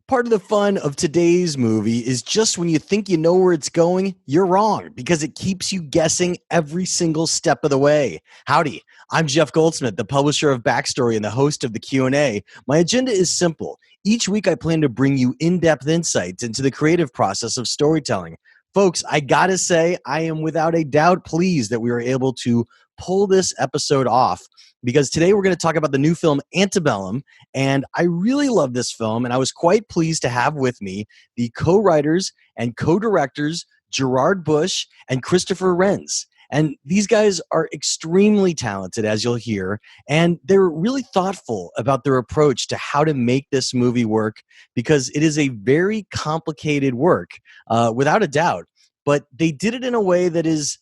Part of the fun of today's movie is just when you think you know where it's going, you're wrong because it keeps you guessing every single step of the way. Howdy, I'm Jeff Goldsmith, the publisher of Backstory and the host of the Q&A. My agenda is simple. Each week I plan to bring you in-depth insights into the creative process of storytelling. Folks, I gotta say, I am without a doubt pleased that we were able to pull this episode off because today we're going to talk about the new film Antebellum, and I really love this film, and I was quite pleased to have with me the co-writers and co-directors Gerard Bush and Christopher Renz. And these guys are extremely talented, as you'll hear, and they're really thoughtful about their approach to how to make this movie work because it is a very complicated work, without a doubt. But they did it in a way that is,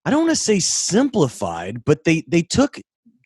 I don't want to say simplified, but they took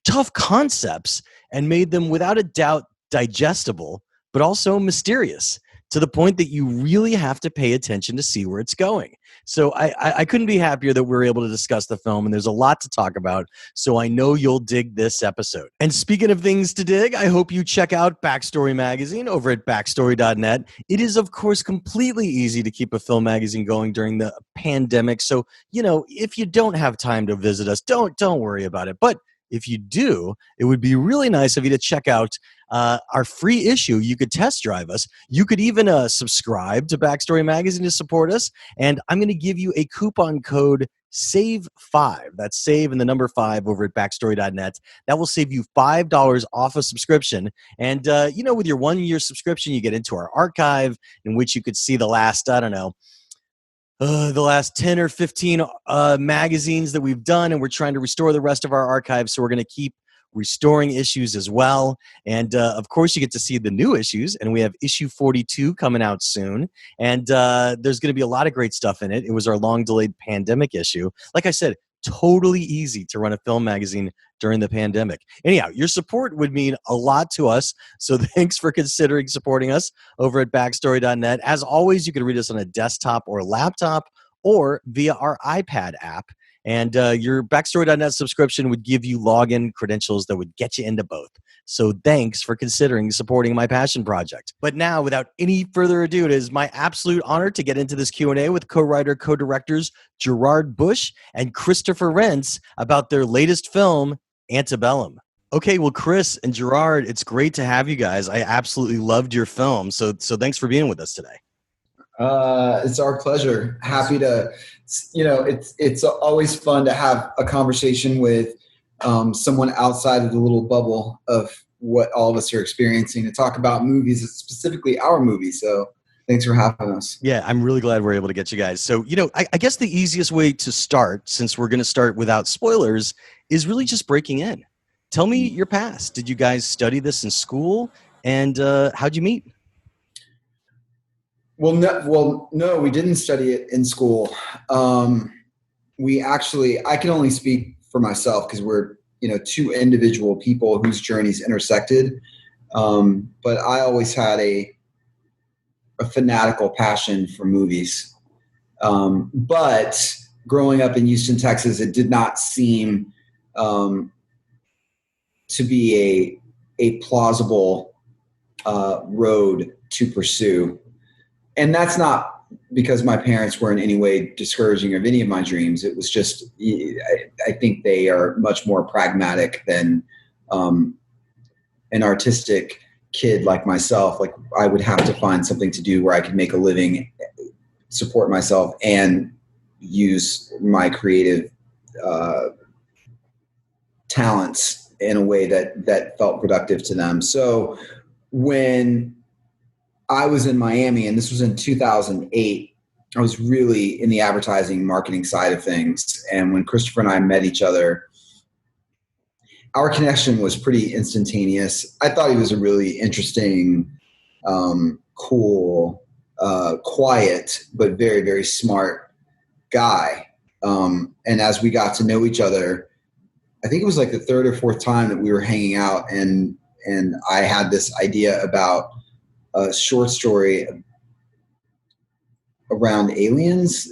tough concepts and made them without a doubt digestible, but also mysterious to the point that you really have to pay attention to see where it's going. So I couldn't be happier that we were able to discuss the film, and there's a lot to talk about, so I know you'll dig this episode. And speaking of things to dig, I hope you check out Backstory Magazine over at backstory.net. It is, of course, completely easy to keep a film magazine going during the pandemic, so, if you don't have time to visit us, don't worry about it. But if you do, it would be really nice of you to check out our free issue. You could test drive us. You could even subscribe to Backstory Magazine to support us. And I'm going to give you a coupon code SAVE5. That's SAVE and the number 5 over at backstory.net. That will save you $5 off a subscription. And, with your 1-year subscription, you get into our archive in which you could see the last, the last 10 or 15 magazines that we've done, and we're trying to restore the rest of our archive, so we're going to keep restoring issues as well. And, of course, you get to see the new issues, and we have issue 42 coming out soon, and there's going to be a lot of great stuff in it. It was our long-delayed pandemic issue. Like I said, totally easy to run a film magazine during the pandemic. Anyhow, your support would mean a lot to us, so thanks for considering supporting us over at backstory.net. As always, you can read us on a desktop or laptop or via our iPad app. And your Backstory.net subscription would give you login credentials that would get you into both. So thanks for considering supporting my passion project. But now, without any further ado, it is my absolute honor to get into this Q&A with co-writer, co-directors Gerard Bush and Christopher Renz about their latest film, Antebellum. Okay, well, Chris and Gerard, it's great to have you guys. I absolutely loved your film. So thanks for being with us today. It's our pleasure. Happy to, it's always fun to have a conversation with someone outside of the little bubble of what all of us are experiencing to talk about movies, specifically our movies. So thanks for having us. Yeah, I'm really glad we're able to get you guys. So, I guess the easiest way to start, since we're going to start without spoilers, is really just breaking in. Tell me your past. Did you guys study this in school? And how'd you meet? Well, no, we didn't study it in school. I can only speak for myself because we're, two individual people whose journeys intersected. But I always had a fanatical passion for movies. But growing up in Houston, Texas, it did not seem to be a plausible road to pursue. And that's not because my parents were in any way discouraging of any of my dreams. It was just, I think they are much more pragmatic than an artistic kid like myself. Like, I would have to find something to do where I could make a living, support myself, and use my creative talents in a way that felt productive to them. So when I was in Miami, and this was in 2008, I was really in the advertising marketing side of things. And when Christopher and I met each other, our connection was pretty instantaneous. I thought he was a really interesting, cool, quiet, but very, very smart guy. And as we got to know each other, I think it was like the third or fourth time that we were hanging out, and I had this idea about a short story around aliens,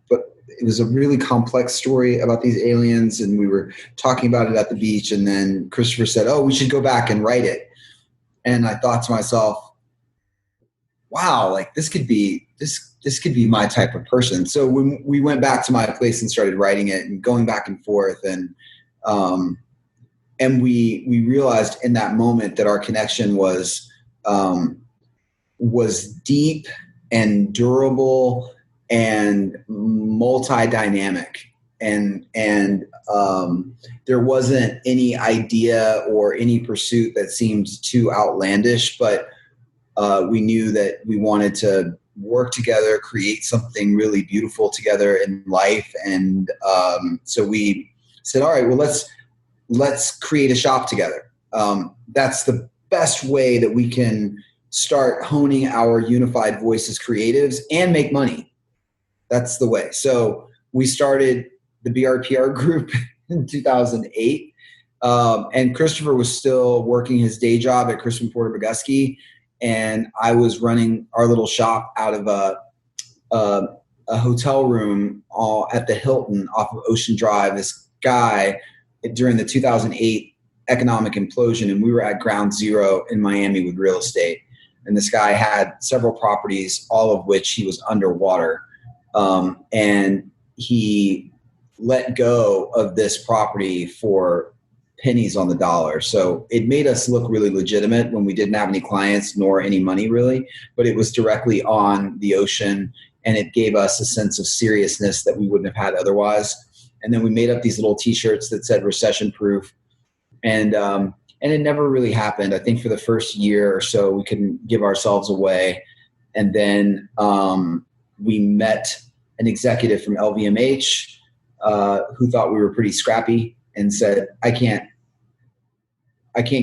but it was a really complex story about these aliens, and we were talking about it at the beach, and then Christopher said, "Oh, we should go back and write it." And I thought to myself, wow, like this could be my type of person. So when we went back to my place and started writing it and going back and forth, and we realized in that moment that our connection was deep and durable and multi-dynamic, and there wasn't any idea or any pursuit that seemed too outlandish, but we knew that we wanted to work together, create something really beautiful together in life. And so we said, all right, well, let's create a shop together. That's the best way that we can start honing our unified voice as creatives and make money. That's the way. So we started the BRPR group in 2008. And Christopher was still working his day job at Crispin Porter McGusky. And I was running our little shop out of a hotel room at the Hilton off of Ocean Drive. This guy, during the 2008 economic implosion, and we were at ground zero in Miami with real estate. And this guy had several properties, all of which he was underwater. And he let go of this property for pennies on the dollar. So it made us look really legitimate when we didn't have any clients nor any money really, but it was directly on the ocean, and it gave us a sense of seriousness that we wouldn't have had otherwise. And then we made up these little t-shirts that said recession proof. And it never really happened. I think for the first year or so, we couldn't give ourselves away. And then we met an executive from LVMH who thought we were pretty scrappy and said, I can't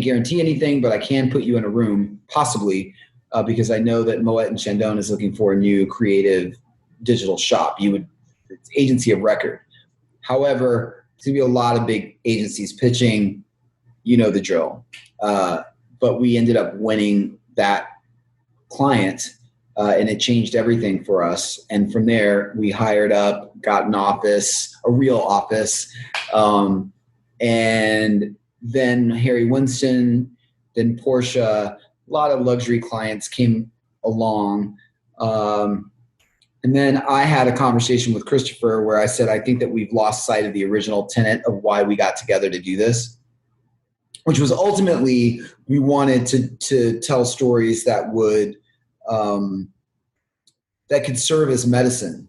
guarantee anything, but I can put you in a room, possibly, because I know that Moet and Chandon is looking for a new creative digital shop. It's agency of record. However, there's going to be a lot of big agencies pitching, you know the drill. But we ended up winning that client, and it changed everything for us. And from there, we hired up, got an office, a real office, and then Harry Winston, then Porsche, a lot of luxury clients came along. And then I had a conversation with Christopher where I said, I think that we've lost sight of the original tenet of why we got together to do this, which was ultimately we wanted to tell stories that would that could serve as medicine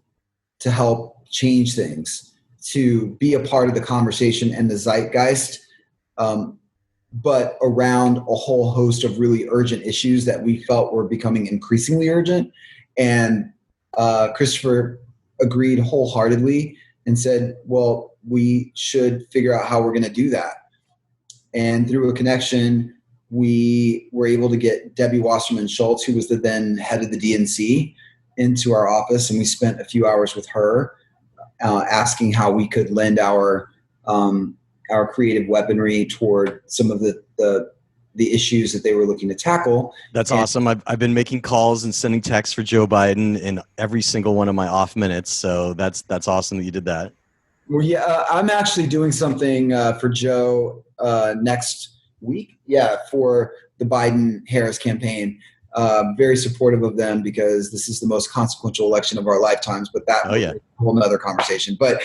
to help change things, to be a part of the conversation and the zeitgeist, but around a whole host of really urgent issues that we felt were becoming increasingly urgent. And Christopher agreed wholeheartedly and said, well, we should figure out how we're going to do that. And through a connection, we were able to get Debbie Wasserman Schultz, who was the then head of the DNC, into our office. And we spent a few hours with her asking how we could lend our creative weaponry toward some of the issues that they were looking to tackle. That's awesome. I've been making calls and sending texts for Joe Biden in every single one of my off minutes. So that's awesome that you did that. Well, yeah, I'm actually doing something for Joe next week. Yeah, for the Biden-Harris campaign. Very supportive of them because this is the most consequential election of our lifetimes. But that is a whole nother conversation. But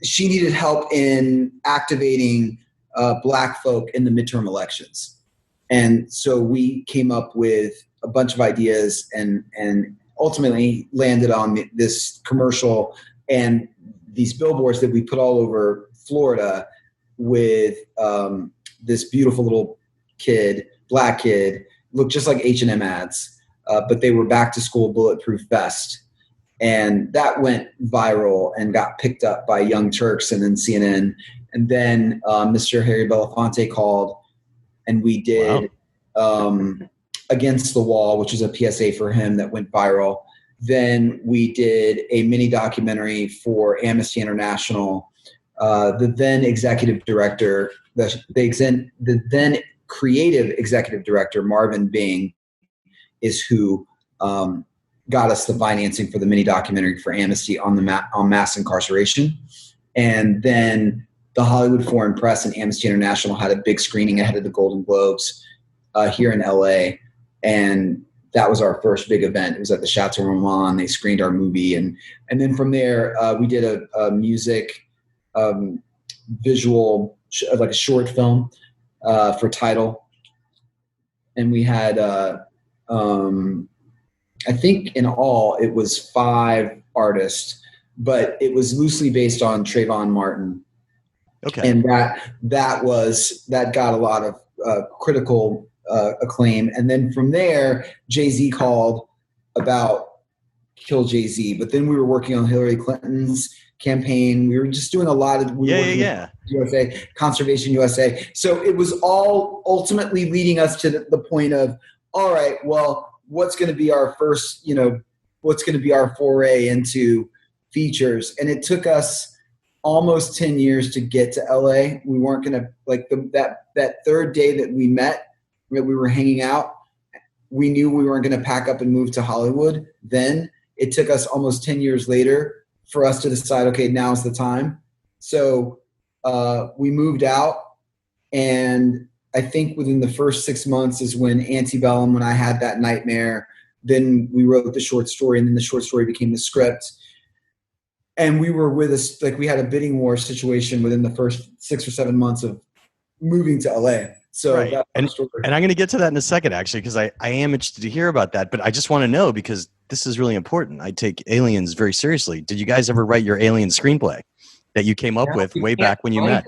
she needed help in activating Black folk in the midterm elections. And so we came up with a bunch of ideas and ultimately landed on this commercial and these billboards that we put all over Florida with this beautiful little kid, Black kid, looked just like H&M ads, but they were back to school bulletproof vest. And that went viral and got picked up by Young Turks and then CNN. And then Mr. Harry Belafonte called, and we did Against the Wall, which was a PSA for him that went viral. Then we did a mini documentary for Amnesty International. The then executive director, the then creative executive director, Marvin Bing, is who got us the financing for the mini documentary for Amnesty on mass incarceration. And then the Hollywood Foreign Press and Amnesty International had a big screening ahead of the Golden Globes here in LA. And that was our first big event. It was at the Chateau Roman. They screened our movie, and then from there we did a music visual, like a short film for Title, and we had I think in all it was 5 artists, but it was loosely based on Trayvon Martin. Okay. And that got a lot of critical acclaim. And then from there, Jay-Z called about Kill Jay-Z. But then we were working on Hillary Clinton's campaign. We were just doing a lot of USA, Conservation USA. So it was all ultimately leading us to the point of, all right, well, what's going to be our first, what's going to be our foray into features? And it took us almost 10 years to get to LA. We weren't going to, like, that third day that we met, that we were hanging out, we knew we weren't going to pack up and move to Hollywood. Then it took us almost 10 years later for us to decide, okay, now's the time. So we moved out, and I think within the first 6 months is when Antebellum, when I had that nightmare, then we wrote the short story, and then the short story became the script. And we were we had a bidding war situation within the first 6 or 7 months of moving to LA. So right. And I'm going to get to that in a second, actually, because I am interested to hear about that. But I just want to know, because this is really important. I take Aliens very seriously. Did you guys ever write your Alien screenplay that you came up with way back when you met?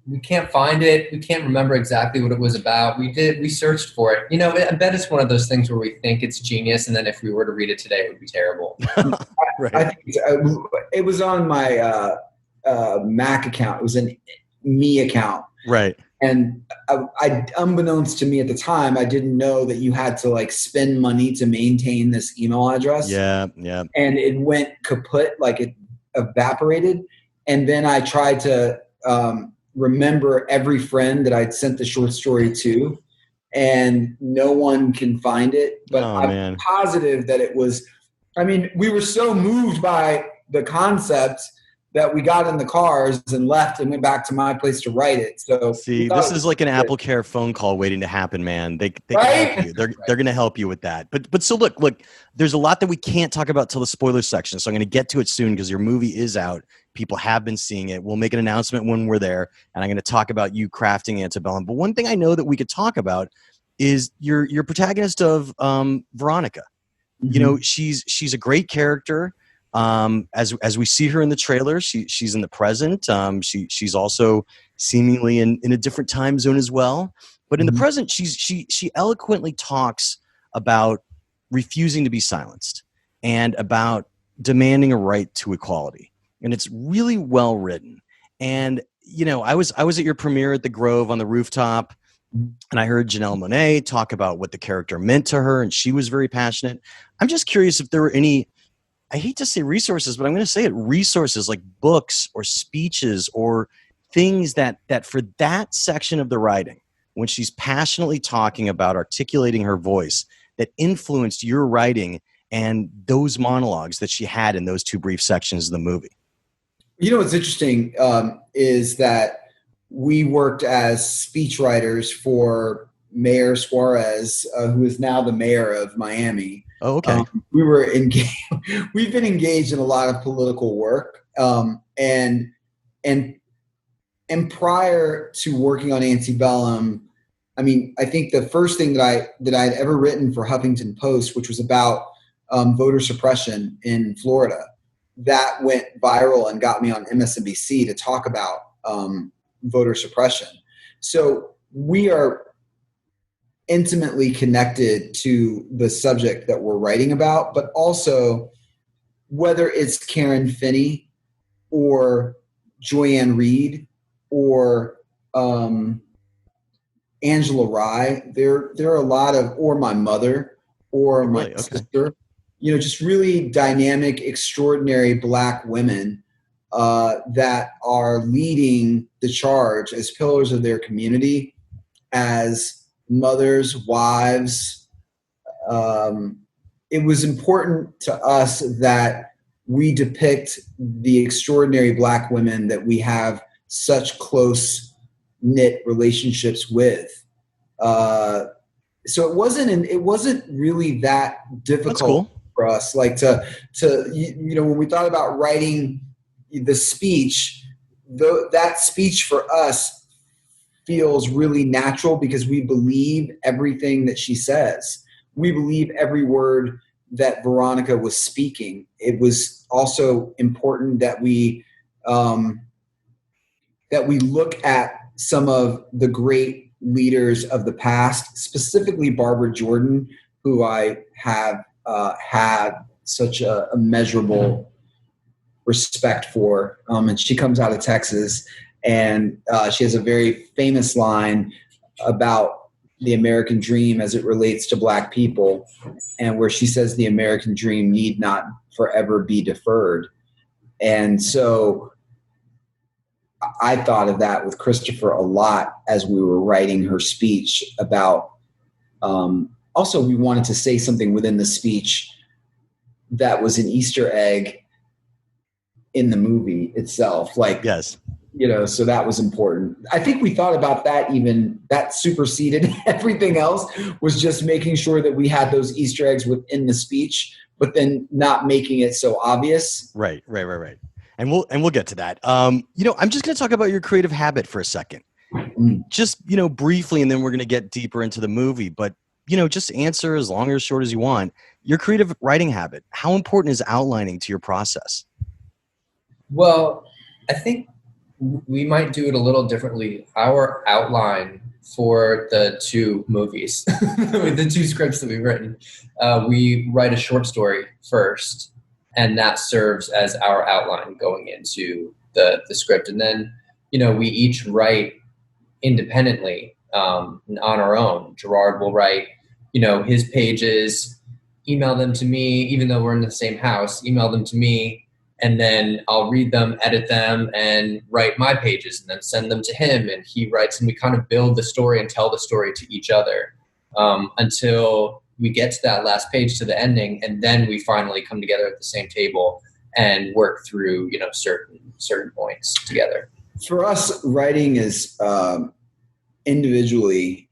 We can't find it. We can't remember exactly what it was about. We searched for it. I bet it's one of those things where we think it's genius, and then if we were to read it today, it would be terrible. Right. I think it was on my Mac account. It was an me account. Right. And I, unbeknownst to me at the time, I didn't know that you had to like spend money to maintain this email address. Yeah, yeah. And it went kaput, like it evaporated. And then I tried to remember every friend that I'd sent the short story to, and no one can find it. But I'm positive that it was, we were so moved by the concept that we got in the cars and left and went back to my place to write it. So see, this is like an Apple Care phone call waiting to happen, man. They can help you. They're going to help you with that. But so look, there's a lot that we can't talk about till the spoiler section. So I'm going to get to it soon because your movie is out. People have been seeing it. We'll make an announcement when we're there, and I'm going to talk about you crafting Antebellum. But one thing I know that we could talk about is your protagonist of Veronica. Mm-hmm. She's a great character. As we see her in the trailer, she's in the present. She's also seemingly in a different time zone as well. But in the present, she eloquently talks about refusing to be silenced and about demanding a right to equality. And it's really well written. And I was at your premiere at the Grove on the rooftop, and I heard Janelle Monáe talk about what the character meant to her, and she was very passionate. I'm just curious if there were any, I hate to say resources, but I'm going to say it, resources like books or speeches or things that for that section of the writing, when she's passionately talking about articulating her voice, that influenced your writing and those monologues that she had in those 2 brief sections of the movie. What's interesting is that we worked as speechwriters for Mayor Suarez, who is now the mayor of Miami. Oh, okay. We were engaged. We've been engaged in a lot of political work, and prior to working on Antebellum, I think the first thing that I'd ever written for Huffington Post, which was about voter suppression in Florida, that went viral and got me on MSNBC to talk about voter suppression. So we are intimately connected to the subject that we're writing about, but also whether it's Karen Finney or Joyanne Reed or Angela Rye, there are a lot of, or my mother or my sister, just really dynamic, extraordinary Black women that are leading the charge as pillars of their community, as mothers, wives. It was important to us that we depict the extraordinary Black women that we have such close knit relationships with. so it wasn't really that difficult. That's cool. For us, like to when we thought about writing the speech, that speech for us feels really natural because we believe everything that she says. We believe every word that Veronica was speaking. It was also important that we look at some of the great leaders of the past, specifically Barbara Jordan, who I have had such a immeasurable respect for. And she comes out of Texas, and she has a very famous line about the American dream as it relates to Black people, and where she says the American dream need not forever be deferred. And so I thought of that with Christopher a lot as we were writing her speech about also, we wanted to say something within the speech that was an Easter egg in the movie itself. Like, yes, so that was important. I think we thought about that, even that superseded everything else, was just making sure that we had those Easter eggs within the speech, but then not making it so obvious. Right. And we'll get to that. I'm just going to talk about your creative habit for a second, just, briefly, and then we're going to get deeper into the movie, but just answer as long or as short as you want. Your creative writing habit, how important is outlining to your process? Well, I think we might do it a little differently. Our outline for the two movies, the two scripts that we've written, we write a short story first, and that serves as our outline going into the script. And then, we each write independently on our own. Gerard will write his pages, email them to me, even though we're in the same house, email them to me, and then I'll read them, edit them, and write my pages, and then send them to him, and he writes, and we kind of build the story and tell the story to each other until we get to that last page, to the ending, and then we finally come together at the same table and work through certain points together. For us, writing is individually,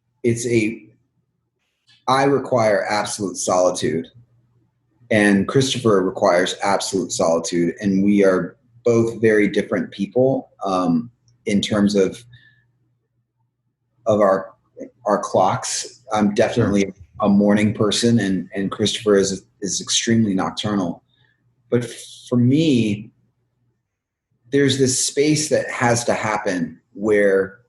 I require absolute solitude, and Christopher requires absolute solitude, and we are both very different people in terms of our clocks. I'm definitely a morning person, and Christopher is extremely nocturnal. But for me, there's this space that has to happen where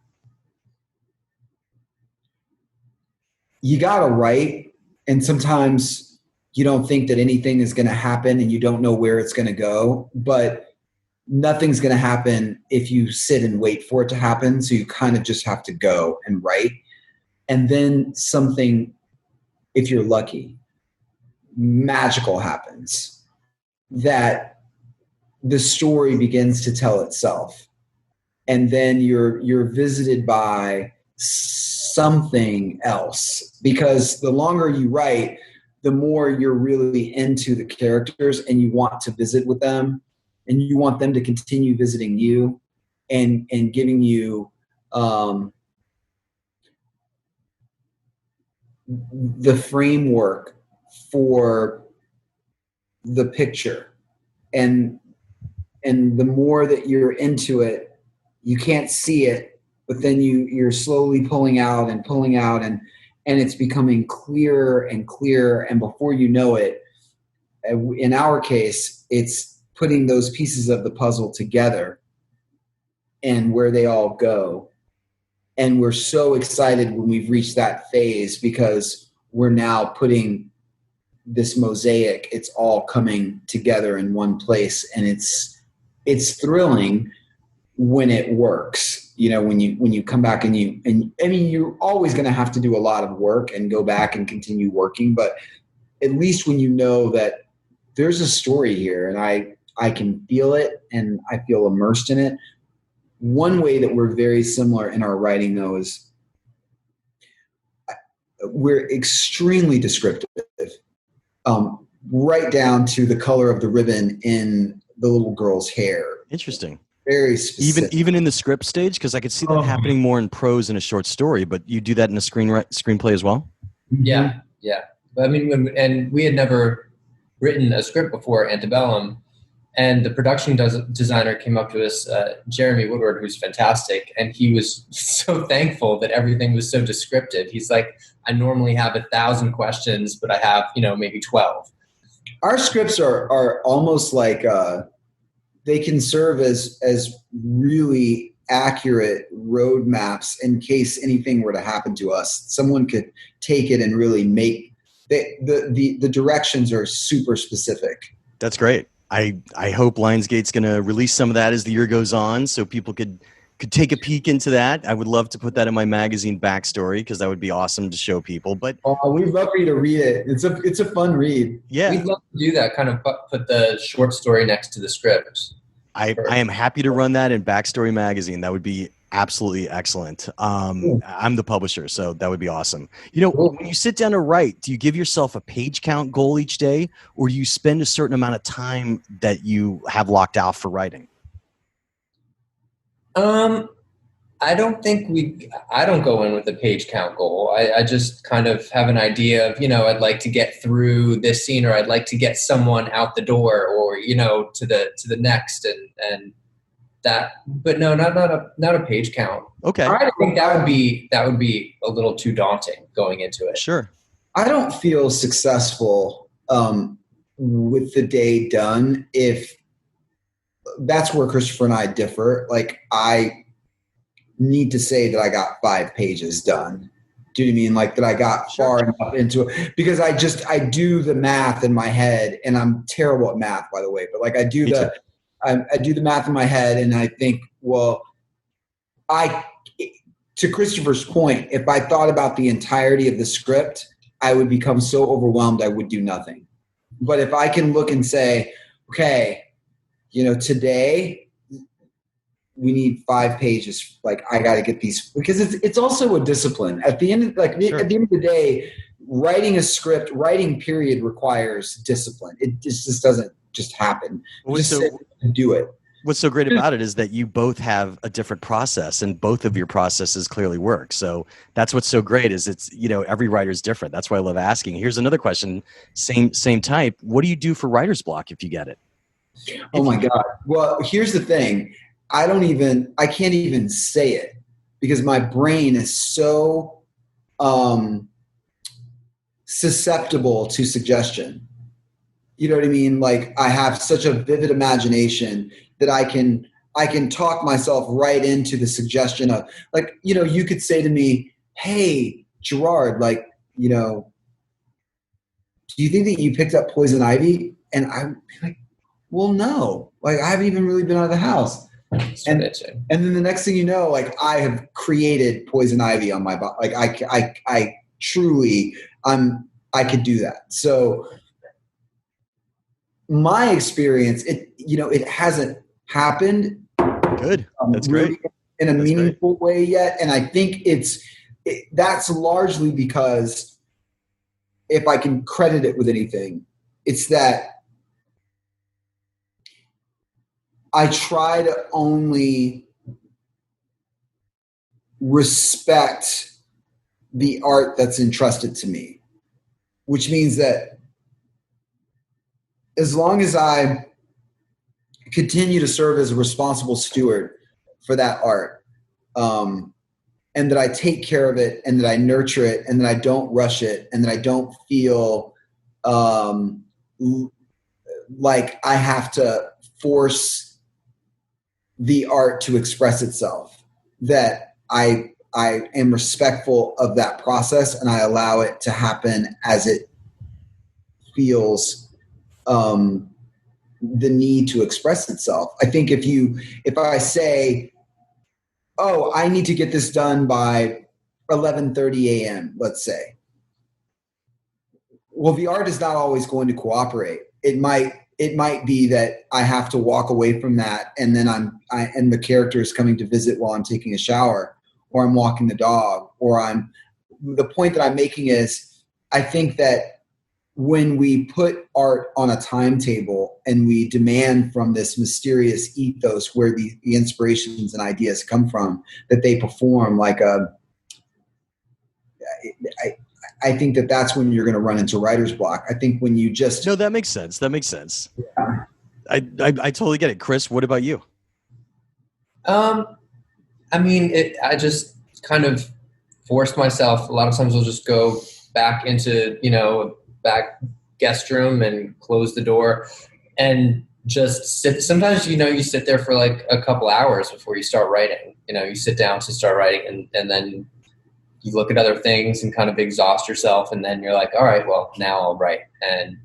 you got to write, and sometimes you don't think that anything is going to happen and you don't know where it's going to go, but nothing's going to happen if you sit and wait for it to happen. So you kind of just have to go and write. And then something, if you're lucky, magical happens, that the story begins to tell itself. And then you're visited by something else, because the longer you write, the more you're really into the characters and you want to visit with them, and you want them to continue visiting you and giving you the framework for the picture. And the more that you're into it, you can't see it, but then you're slowly pulling out and it's becoming clearer and clearer. And before you know it, in our case, it's putting those pieces of the puzzle together and where they all go. And we're so excited when we've reached that phase, because we're now putting this mosaic, it's all coming together in one place. And it's thrilling when it works. When you come back and I mean, you're always going to have to do a lot of work and go back and continue working, but at least when you know that there's a story here and I can feel it and I feel immersed in it. One way that we're very similar in our writing, though, is we're extremely descriptive, right down to the color of the ribbon in the little girl's hair. Interesting. Very specific. Even in the script stage, because I could see that happening more in prose in a short story, but you do that in a screenplay as well? Yeah, yeah. But I mean, and we had never written a script before Antebellum, and the production designer came up to us, Jeremy Woodward, who's fantastic, and he was so thankful that everything was so descriptive. He's like, I normally have 1,000 questions, but I have, maybe 12. Our scripts are almost like they can serve as really accurate roadmaps in case anything were to happen to us. Someone could take it and really make the directions are super specific. That's great. I hope Lionsgate's going to release some of that as the year goes on, so people could take a peek into that. I would love to put that in my magazine backstory, because that would be awesome to show people. But we'd love for you to read it. It's a fun read. Yeah, we'd love to do that. Kind of put the short story next to the script. I am happy to run that in Backstory Magazine. That would be absolutely excellent. I'm the publisher, so that would be awesome. When you sit down to write, do you give yourself a page count goal each day, or do you spend a certain amount of time that you have locked out for writing? I don't go in with a page count goal. I just kind of have an idea of, I'd like to get through this scene, or I'd like to get someone out the door, or, to the next and that, but no, not a page count. Okay. I think that would be a little too daunting going into it. Sure. I don't feel successful with the day done if that's where Christopher and I differ. Like, I need to say that I got 5 pages done. Do you know what I mean? Like, that I got far enough into it, because I do the math in my head, and I'm terrible at math, by the way, but like I do the math in my head, and I think, well, to Christopher's point, if I thought about the entirety of the script, I would become so overwhelmed I would do nothing. But if I can look and say, okay, today we need 5 pages. Like, I got to get these, because it's also a discipline. At the end of at the end of the day, writing a script, writing period, requires discipline. It just doesn't just happen. Just sit and do it. What's so great about it is that you both have a different process, and both of your processes clearly work. So that's what's so great, is it's, every writer's different. That's why I love asking. Here's another question, same type. What do you do for writer's block if you get it? Oh my God. Well, here's the thing. I can't even say it, because my brain is so susceptible to suggestion. You know what I mean? Like, I have such a vivid imagination that I can talk myself right into the suggestion of, like, you could say to me, hey, Gerard, like, do you think that you picked up poison ivy? And I'm like, well, no, like, I haven't even really been out of the house. And then the next thing you know, like, I have created poison ivy on my body. Like, I truly, I could do that. So my experience, it hasn't happened. Good. That's really great. In a meaningful way yet. And I think that's largely because, if I can credit it with anything, it's that I try to only respect the art that's entrusted to me, which means that as long as I continue to serve as a responsible steward for that art, and that I take care of it, and that I nurture it, and that I don't rush it, and that I don't feel like I have to force the art to express itself, that I am respectful of that process, and I allow it to happen as it feels the need to express itself. I think if I say, oh, I need to get this done by 11:30 a.m., let's say, well, the art is not always going to cooperate. It might be that I have to walk away from that, and then and the character is coming to visit while I'm taking a shower, or I'm walking the dog, or the point that I'm making is, I think that when we put art on a timetable and we demand from this mysterious ethos where the inspirations and ideas come from, that they perform like I think that that's when you're going to run into writer's block. I think when you just No, that makes sense. That makes sense. Yeah. I totally get it. Chris, what about you? I mean, I just kind of forced myself. A lot of times I'll just go back into, back guest room and close the door and just sit. Sometimes, you sit there for like a couple hours before you start writing. You sit down to start writing and then you look at other things and kind of exhaust yourself. And then you're like, all right, well, now I'll write. And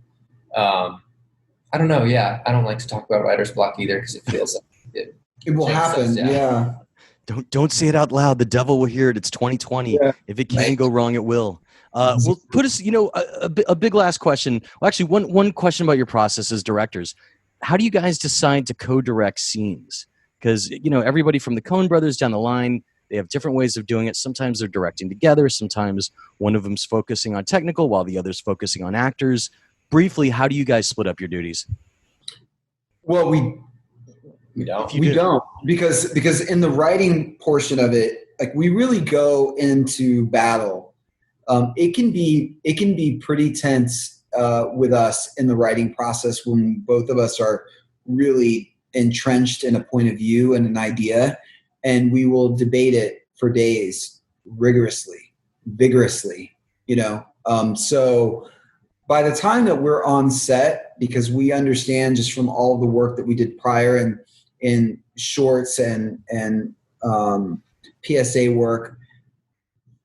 I don't know. Yeah, I don't like to talk about writer's block either because it feels like it will happen. Yeah. Don't say it out loud. The devil will hear it. It's 2020. Yeah. If it can go wrong, it will. Well, put us, a big last question. Well, actually, one question about your process as directors. How do you guys decide to co-direct scenes? Because, everybody from the Coen brothers down the line, they have different ways of doing it. Sometimes they're directing together. Sometimes one of them's focusing on technical while the other's focusing on actors. Briefly, how do you guys split up your duties? Well, we don't because in the writing portion of it, like we really go into battle. It can be pretty tense with us in the writing process when both of us are really entrenched in a point of view and an idea, and we will debate it for days vigorously. So by the time that we're on set, because we understand just from all the work that we did prior and in shorts and PSA work,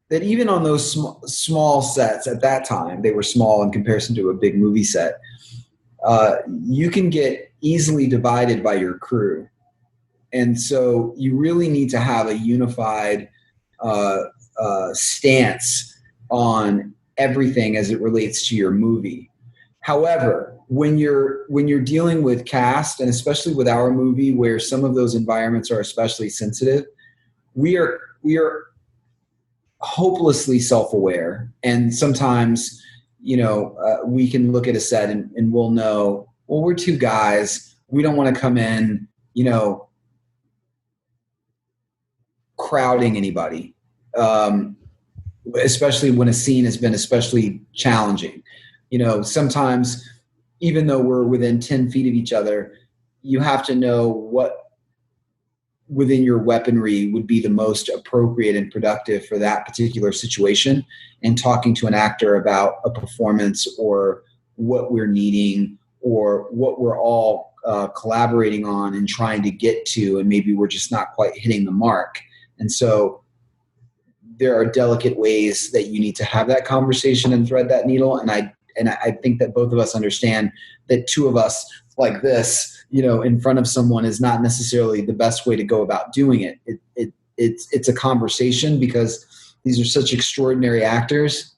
that even on those small sets at that time, they were small in comparison to a big movie set, you can get easily divided by your crew. And so you really need to have a unified stance on everything as it relates to your movie. However, when you're dealing with cast, and especially with our movie where some of those environments are especially sensitive, we are hopelessly self-aware. And sometimes, we can look at a set and we'll know, well, we're two guys. We don't want to come in, crowding anybody, especially when a scene has been especially challenging. Sometimes even though we're within 10 feet of each other, you have to know what within your weaponry would be the most appropriate and productive for that particular situation, and talking to an actor about a performance or what we're needing or what we're all collaborating on and trying to get to, and maybe we're just not quite hitting the mark. And so there are delicate ways that you need to have that conversation and thread that needle. And I think that both of us understand that two of us like this, in front of someone is not necessarily the best way to go about doing it. It's a conversation because these are such extraordinary actors,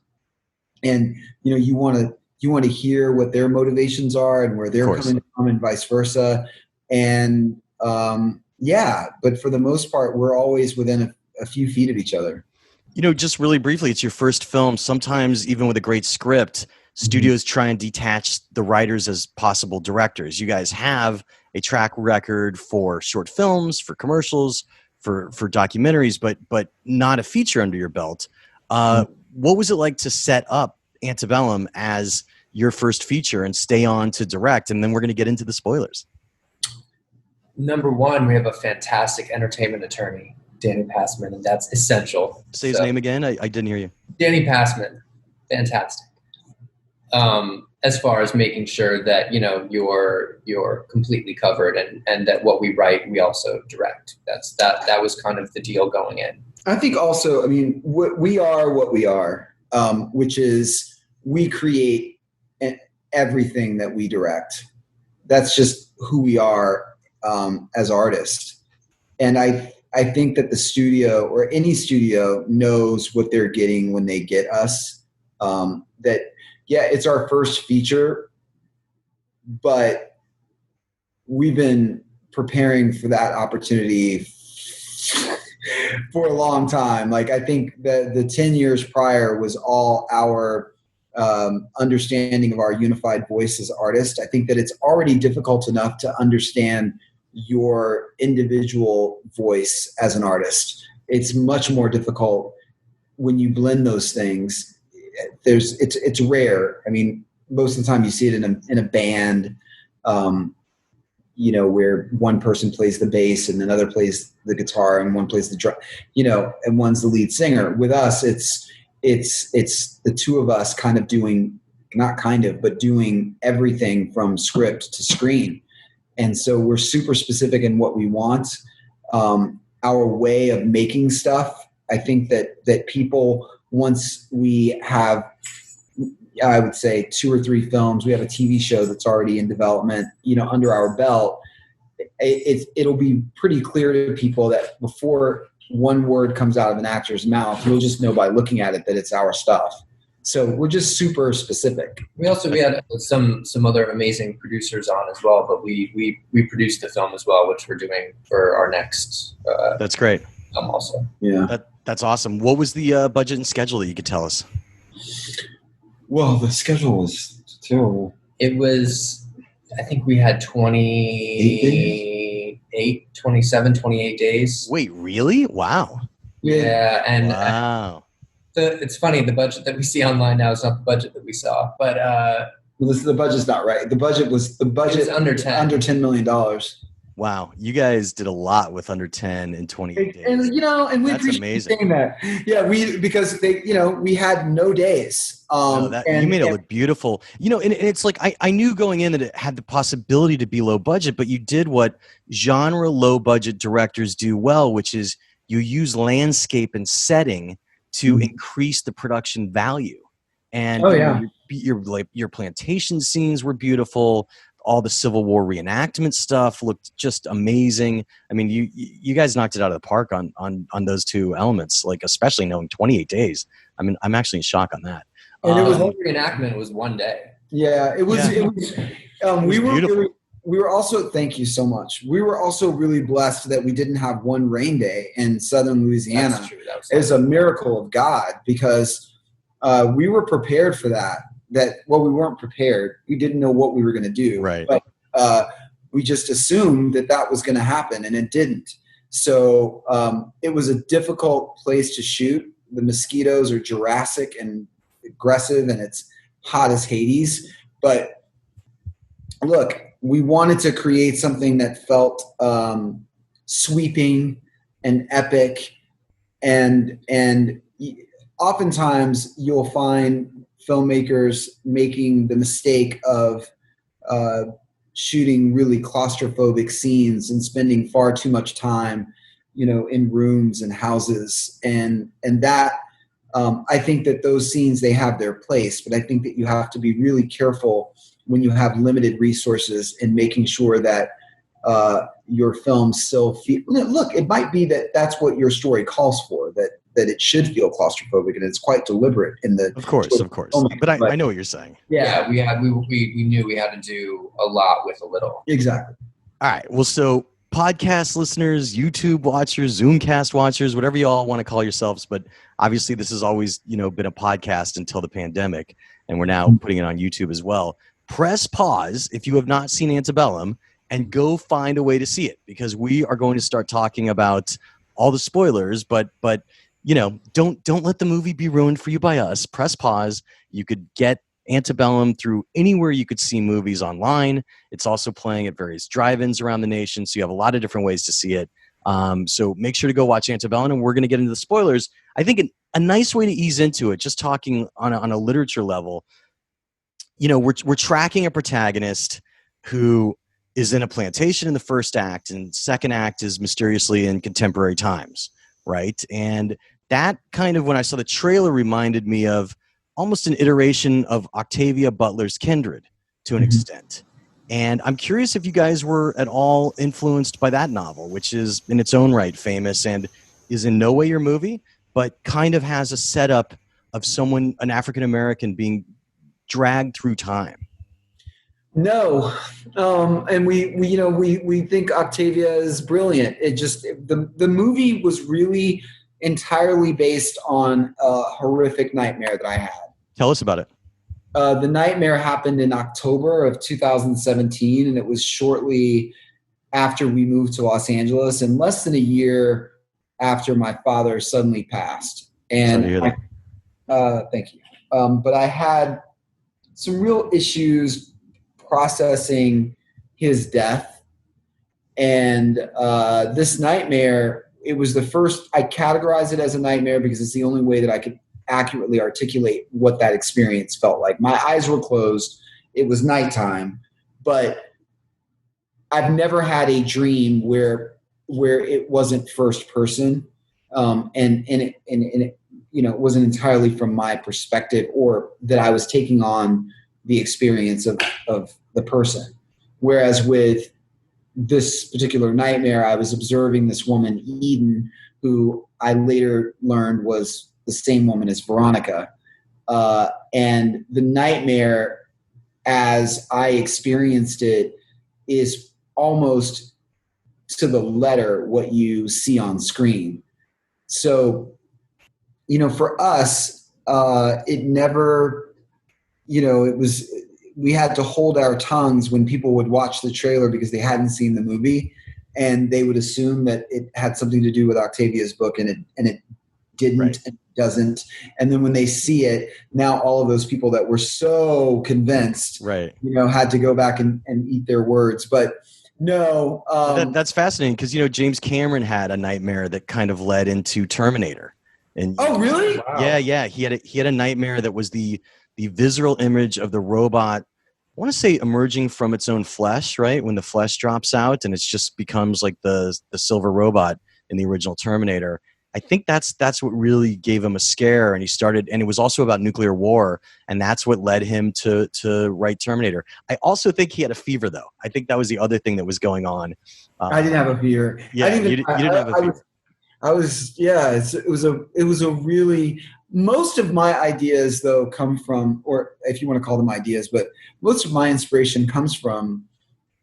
and you want to hear what their motivations are and where they're coming from, and vice versa. And but for the most part, we're always within a few feet of each other. Just really briefly, it's your first film. Sometimes even with a great script, studios try and detach the writers as possible directors. You guys have a track record for short films, for commercials, for documentaries, but not a feature under your belt. What was it like to set up Antebellum as your first feature and stay on to direct? And then we're going to get into the spoilers. Number one, we have a fantastic entertainment attorney, Danny Passman, and that's essential. Say his name again. I didn't hear you. Danny Passman, fantastic. As far as making sure that you're completely covered, and that what we write we also direct. That was kind of the deal going in. I think also, we are what we are, which is we create everything that we direct. That's just who we are as artists. And I think that the studio or any studio knows what they're getting when they get us. It's our first feature, but we've been preparing for that opportunity for a long time. Like, I think the 10 years prior was all our understanding of our unified voice as artists. I think that it's already difficult enough to understand your individual voice as an artist. It's much more difficult when you blend those things. it's rare. I mean, most of the time you see it in a band, where one person plays the bass and another plays the guitar and one plays the drum, and one's the lead singer. With us, it's the two of us kind of doing everything from script to screen. And so we're super specific in what we want. Our way of making stuff, I think that people, once we have, I would say 2 or 3 films, we have a TV show that's already in development, under our belt, it'll be pretty clear to people that before one word comes out of an actor's mouth, you'll just know by looking at it that it's our stuff. So we're just super specific. We had some other amazing producers on as well, but we produced the film as well, which we're doing for our next. That's great. Film also. Yeah, that's awesome. What was the budget and schedule that you could tell us? Well, the schedule was terrible. It was, I think we had 27, 28 days. Wait, really? Wow. Yeah, and wow. It's funny, the budget that we see online now is not the budget that we saw, but the budget's not right. The budget was under $10 million. Wow, you guys did a lot with under 10 in 28 days. And we That's appreciate amazing. saying that. Yeah, because we had no days. You made it look beautiful. And it's like I knew going in that it had the possibility to be low budget, but you did what genre low budget directors do well, which is you use landscape and setting to increase the production value. And your plantation scenes were beautiful. All the Civil War reenactment stuff looked just amazing. I mean, you guys knocked it out of the park on those two elements, like especially knowing 28 days. I mean, I'm actually in shock on that. And the whole reenactment was one day. Yeah, it was. Yeah. We were also, thank you so much. We were also really blessed that we didn't have one rain day in southern Louisiana. That's true. It was a miracle of God, because we were prepared for that. We weren't prepared. We didn't know what we were going to do. Right. But we just assumed that was going to happen, and it didn't. So it was a difficult place to shoot. The mosquitoes are Jurassic and aggressive, and it's hot as Hades. But look, we wanted to create something that felt sweeping and epic, and oftentimes you'll find filmmakers making the mistake of shooting really claustrophobic scenes and spending far too much time, in rooms and houses, and that I think that those scenes, they have their place, but I think that you have to be really careful when you have limited resources in making sure that your film still feel. Look, it might be that that's what your story calls for, that it should feel claustrophobic, and it's quite deliberate in the. Of course. But I know what you're saying. Yeah, we knew we had to do a lot with a little. Exactly. All right. Well, so podcast listeners, YouTube watchers, Zoomcast watchers, whatever you all want to call yourselves, but obviously this has always, been a podcast until the pandemic, and we're now putting it on YouTube as well. Press pause if you have not seen Antebellum and go find a way to see it, because we are going to start talking about all the spoilers, but don't let the movie be ruined for you by us. Press pause. You could get Antebellum through anywhere you could see movies online. It's also playing at various drive-ins around the nation, so you have a lot of different ways to see it. So make sure to go watch Antebellum, and we're going to get into the spoilers. I think a nice way to ease into it, just talking on a literature level, we're tracking a protagonist who is in a plantation in the first act, and second act is mysteriously in contemporary times, right? And that kind of, when I saw the trailer, reminded me of almost an iteration of Octavia Butler's Kindred to an extent. And I'm curious if you guys were at all influenced by that novel, which is in its own right famous and is in no way your movie, but kind of has a setup of someone, an African-American, being dragged through time. No, and we think Octavia is brilliant. It just the movie was really entirely based on a horrific nightmare that I had. Tell us about it. The nightmare happened in October of 2017, and it was shortly after we moved to Los Angeles, and less than a year after my father suddenly passed. And Sorry to hear that. Thank you. but I had some real issues processing his death. And this nightmare, it was the first, I categorized it as a nightmare because it's the only way that I could accurately articulate what that experience felt like. My eyes were closed. It was nighttime, but I've never had a dream where it wasn't first person, and it, you know, it wasn't entirely from my perspective, or that I was taking on the experience of the person. Whereas with this particular nightmare, I was observing this woman, Eden, who I later learned was the same woman as Veronica. And the nightmare, as I experienced it, is almost to the letter what you see on screen. So, you know, for us, it never, you know, it was, we had to hold our tongues when people would watch the trailer because they hadn't seen the movie, and they would assume that it had something to do with Octavia's book, and it didn't, Right. and it doesn't. And then when they see it, now all of those people that were so convinced, Right. you know, had to go back and eat their words. But no, That's fascinating because, you know, James Cameron had a nightmare that kind of led into Terminator. And oh really? Wow. yeah, he had a nightmare that was the visceral image of the robot, I want to say emerging from its own flesh, right? When the flesh drops out and it just becomes like the silver robot in the original Terminator. I think that's what really gave him a scare, and he started, and it was also about nuclear war, and that's what led him to write Terminator. I also think he had a fever, though. I think that was the other thing that was going on. I didn't have a fear. Yeah, you didn't have a fever. I was yeah. It was a really, most of my ideas though come from, or if you want to call them ideas, but most of my inspiration comes from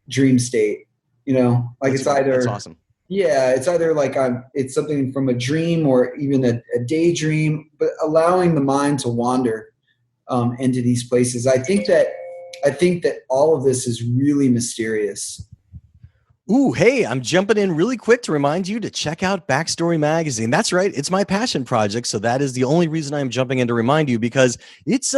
dream state. You know, like it's either, that's awesome. yeah, it's either like it's something from a dream or even a daydream, but allowing the mind to wander into these places. I think that all of this is really mysterious. Ooh, hey, I'm jumping in really quick to remind you to check out Backstory Magazine. That's right. It's my passion project. So that is the only reason I'm jumping in to remind you, because it's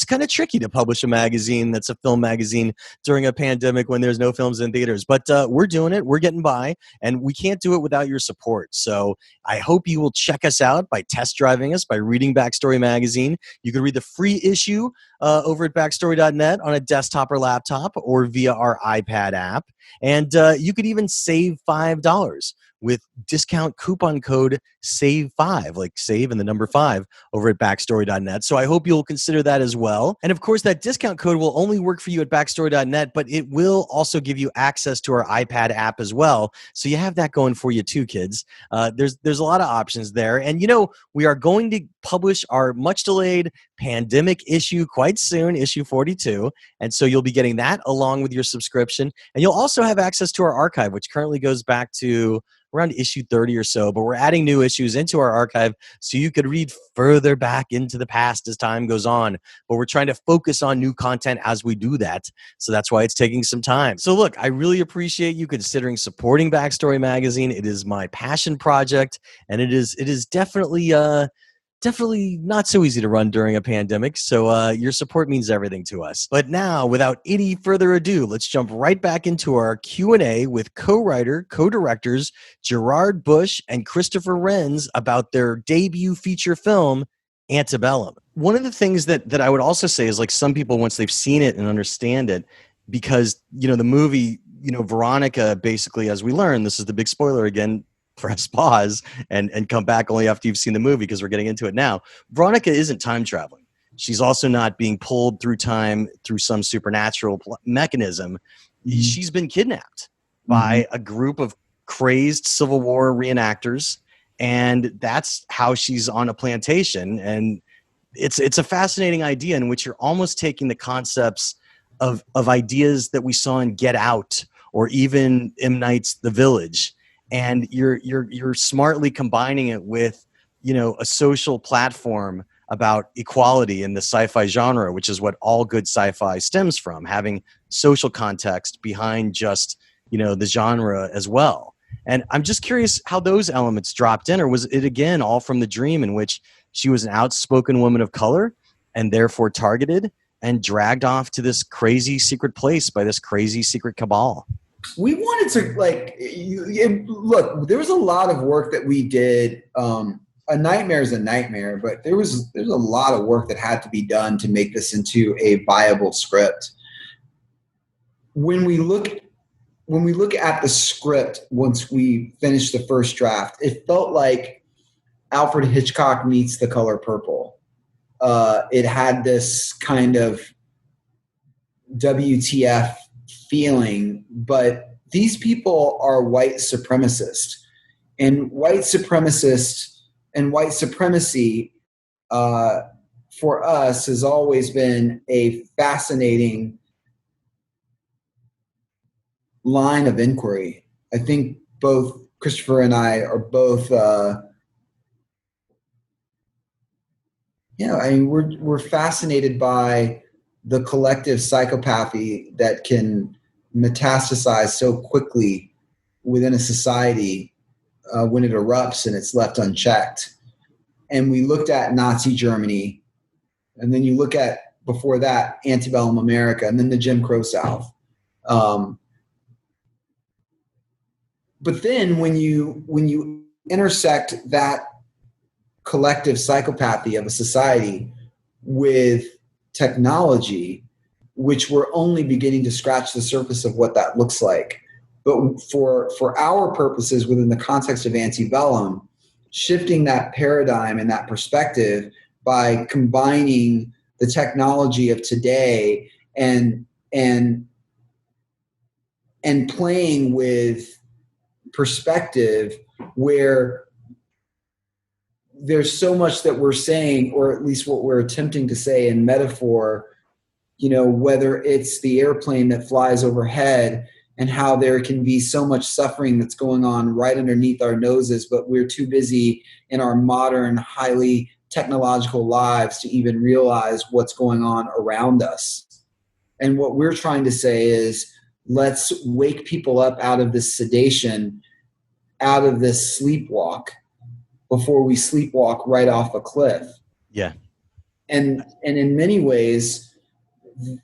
kind of tricky to publish a magazine that's a film magazine during a pandemic when there's no films in theaters. But we're doing it. We're getting by, and we can't do it without your support. So I hope you will check us out by test driving us, by reading Backstory Magazine. You can read the free issue over at backstory.net on a desktop or laptop, or via our iPad app. And you could even save $5 with discount coupon code SAVE5, like save and the number 5, over at backstory.net. So I hope you'll consider that as well. And of course, that discount code will only work for you at backstory.net, but it will also give you access to our iPad app as well. So you have that going for you too, kids. There's a lot of options there. And, you know, we are going to publish our much delayed pandemic issue quite soon, issue 42. And so you'll be getting that along with your subscription. And you'll also have access to our archive, which currently goes back to around issue 30 or so, but we're adding new issues into our archive so you could read further back into the past as time goes on. But we're trying to focus on new content as we do that. So that's why it's taking some time. So look, I really appreciate you considering supporting Backstory Magazine. It is my passion project, and it is definitely not so easy to run during a pandemic, so your support means everything to us. But now, without any further ado, let's jump right back into our Q&A with co-writer, co-directors Gerard Bush and Christopher Renz about their debut feature film, Antebellum. One of the things that I would also say is, like, some people, once they've seen it and understand it, because, you know, the movie, you know, Veronica, basically, as we learn, this is the big spoiler again, press pause and come back only after you've seen the movie, because we're getting into it now. Veronica isn't time traveling. She's also not being pulled through time through some supernatural mechanism. Mm-hmm. She's been kidnapped by a group of crazed Civil War reenactors, and that's how she's on a plantation. And it's a fascinating idea in which you're almost taking the concepts of ideas that we saw in Get Out or even M. Night's The Village, and you're smartly combining it with, you know, a social platform about equality in the sci-fi genre, which is what all good sci-fi stems from, having social context behind just, you know, the genre as well. And I'm just curious how those elements dropped in, or was it again all from the dream in which she was an outspoken woman of color and therefore targeted and dragged off to this crazy secret place by this crazy secret cabal. We wanted to look, there was a lot of work that we did. A nightmare is a nightmare, but there's a lot of work that had to be done to make this into a viable script. When we look at the script, once we finished the first draft, it felt like Alfred Hitchcock meets The Color Purple. It had this kind of WTF feeling, but these people are white supremacists, and white supremacy for us has always been a fascinating line of inquiry. I think both Christopher and I are both, we're fascinated by the collective psychopathy that can metastasize so quickly within a society when it erupts and it's left unchecked. And we looked at Nazi Germany, and then you look at, before that, antebellum America, and then the Jim Crow South. But then when you intersect that collective psychopathy of a society with technology, which we're only beginning to scratch the surface of what that looks like. But for our purposes within the context of Antebellum, shifting that paradigm and that perspective by combining the technology of today and playing with perspective where there's so much that we're saying, or at least what we're attempting to say in metaphor, whether it's the airplane that flies overhead and how there can be so much suffering that's going on right underneath our noses, but we're too busy in our modern, highly technological lives to even realize what's going on around us. And what we're trying to say is, let's wake people up out of this sedation, out of this sleepwalk, before we sleepwalk right off a cliff. Yeah. And in many ways,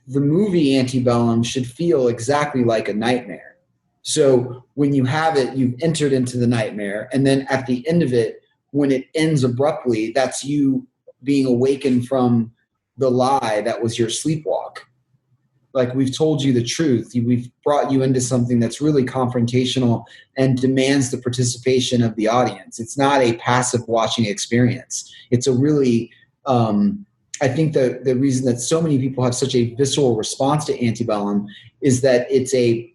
the movie Antebellum should feel exactly like a nightmare. So when you have it, you've entered into the nightmare. And then at the end of it, when it ends abruptly, that's you being awakened from the lie that was your sleepwalk. Like, we've told you the truth. We've brought you into something that's really confrontational and demands the participation of the audience. It's not a passive watching experience. It's a really, I think the reason that so many people have such a visceral response to Antebellum is that it's a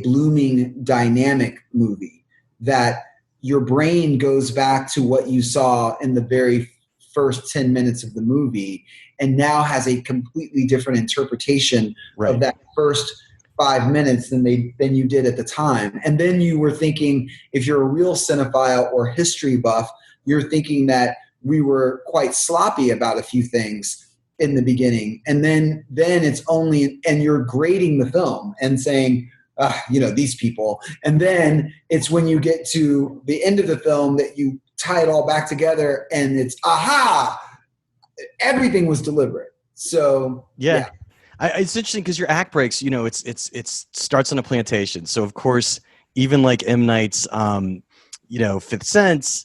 blooming, dynamic movie, that your brain goes back to what you saw in the very first 10 minutes of the movie and now has a completely different interpretation of that first 5 minutes than you did at the time. And then you were thinking, if you're a real cinephile or history buff, you're thinking that we were quite sloppy about a few things in the beginning. And then it's only, and you're grading the film and saying, these people. And then it's when you get to the end of the film that you tie it all back together and it's, aha, everything was deliberate. So yeah. It's interesting because your act breaks, it starts on a plantation. So of course, even like M. Night's, Fifth Sense,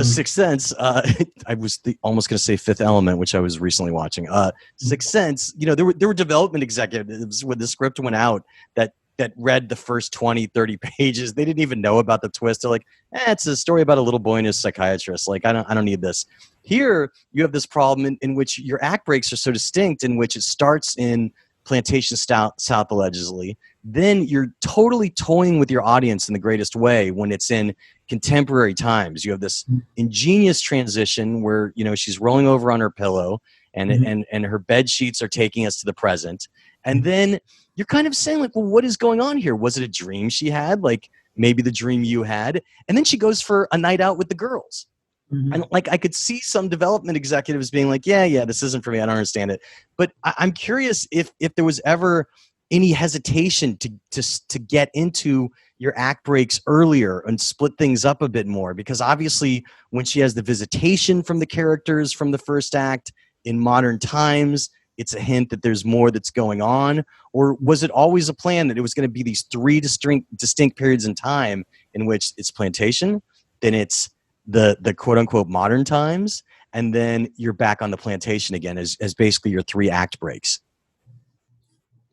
Sixth Sense. I was almost going to say Fifth Element, which I was recently watching. Sixth Sense. There were development executives when the script went out that read the first 20, 30 pages. They didn't even know about the twist. They're like, it's a story about a little boy and his psychiatrist. Like, I don't need this. Here, you have this problem in which your act breaks are so distinct, in which it starts in Plantation South, allegedly. Then you're totally toying with your audience in the greatest way when it's in contemporary times. You have this ingenious transition where, she's rolling over on her pillow and her bed sheets are taking us to the present. And then you're kind of saying, like, well, what is going on here? Was it a dream she had? Like, maybe the dream you had. And then she goes for a night out with the girls. And like, I could see some development executives being like, yeah, this isn't for me. I don't understand it. But I'm curious if there was ever any hesitation to get into your act breaks earlier and split things up a bit more, because obviously when she has the visitation from the characters from the first act, in modern times, it's a hint that there's more that's going on? Or was it always a plan that it was going to be these three distinct periods in time in which it's plantation, then it's the quote unquote modern times, and then you're back on the plantation again as basically your 3 act breaks?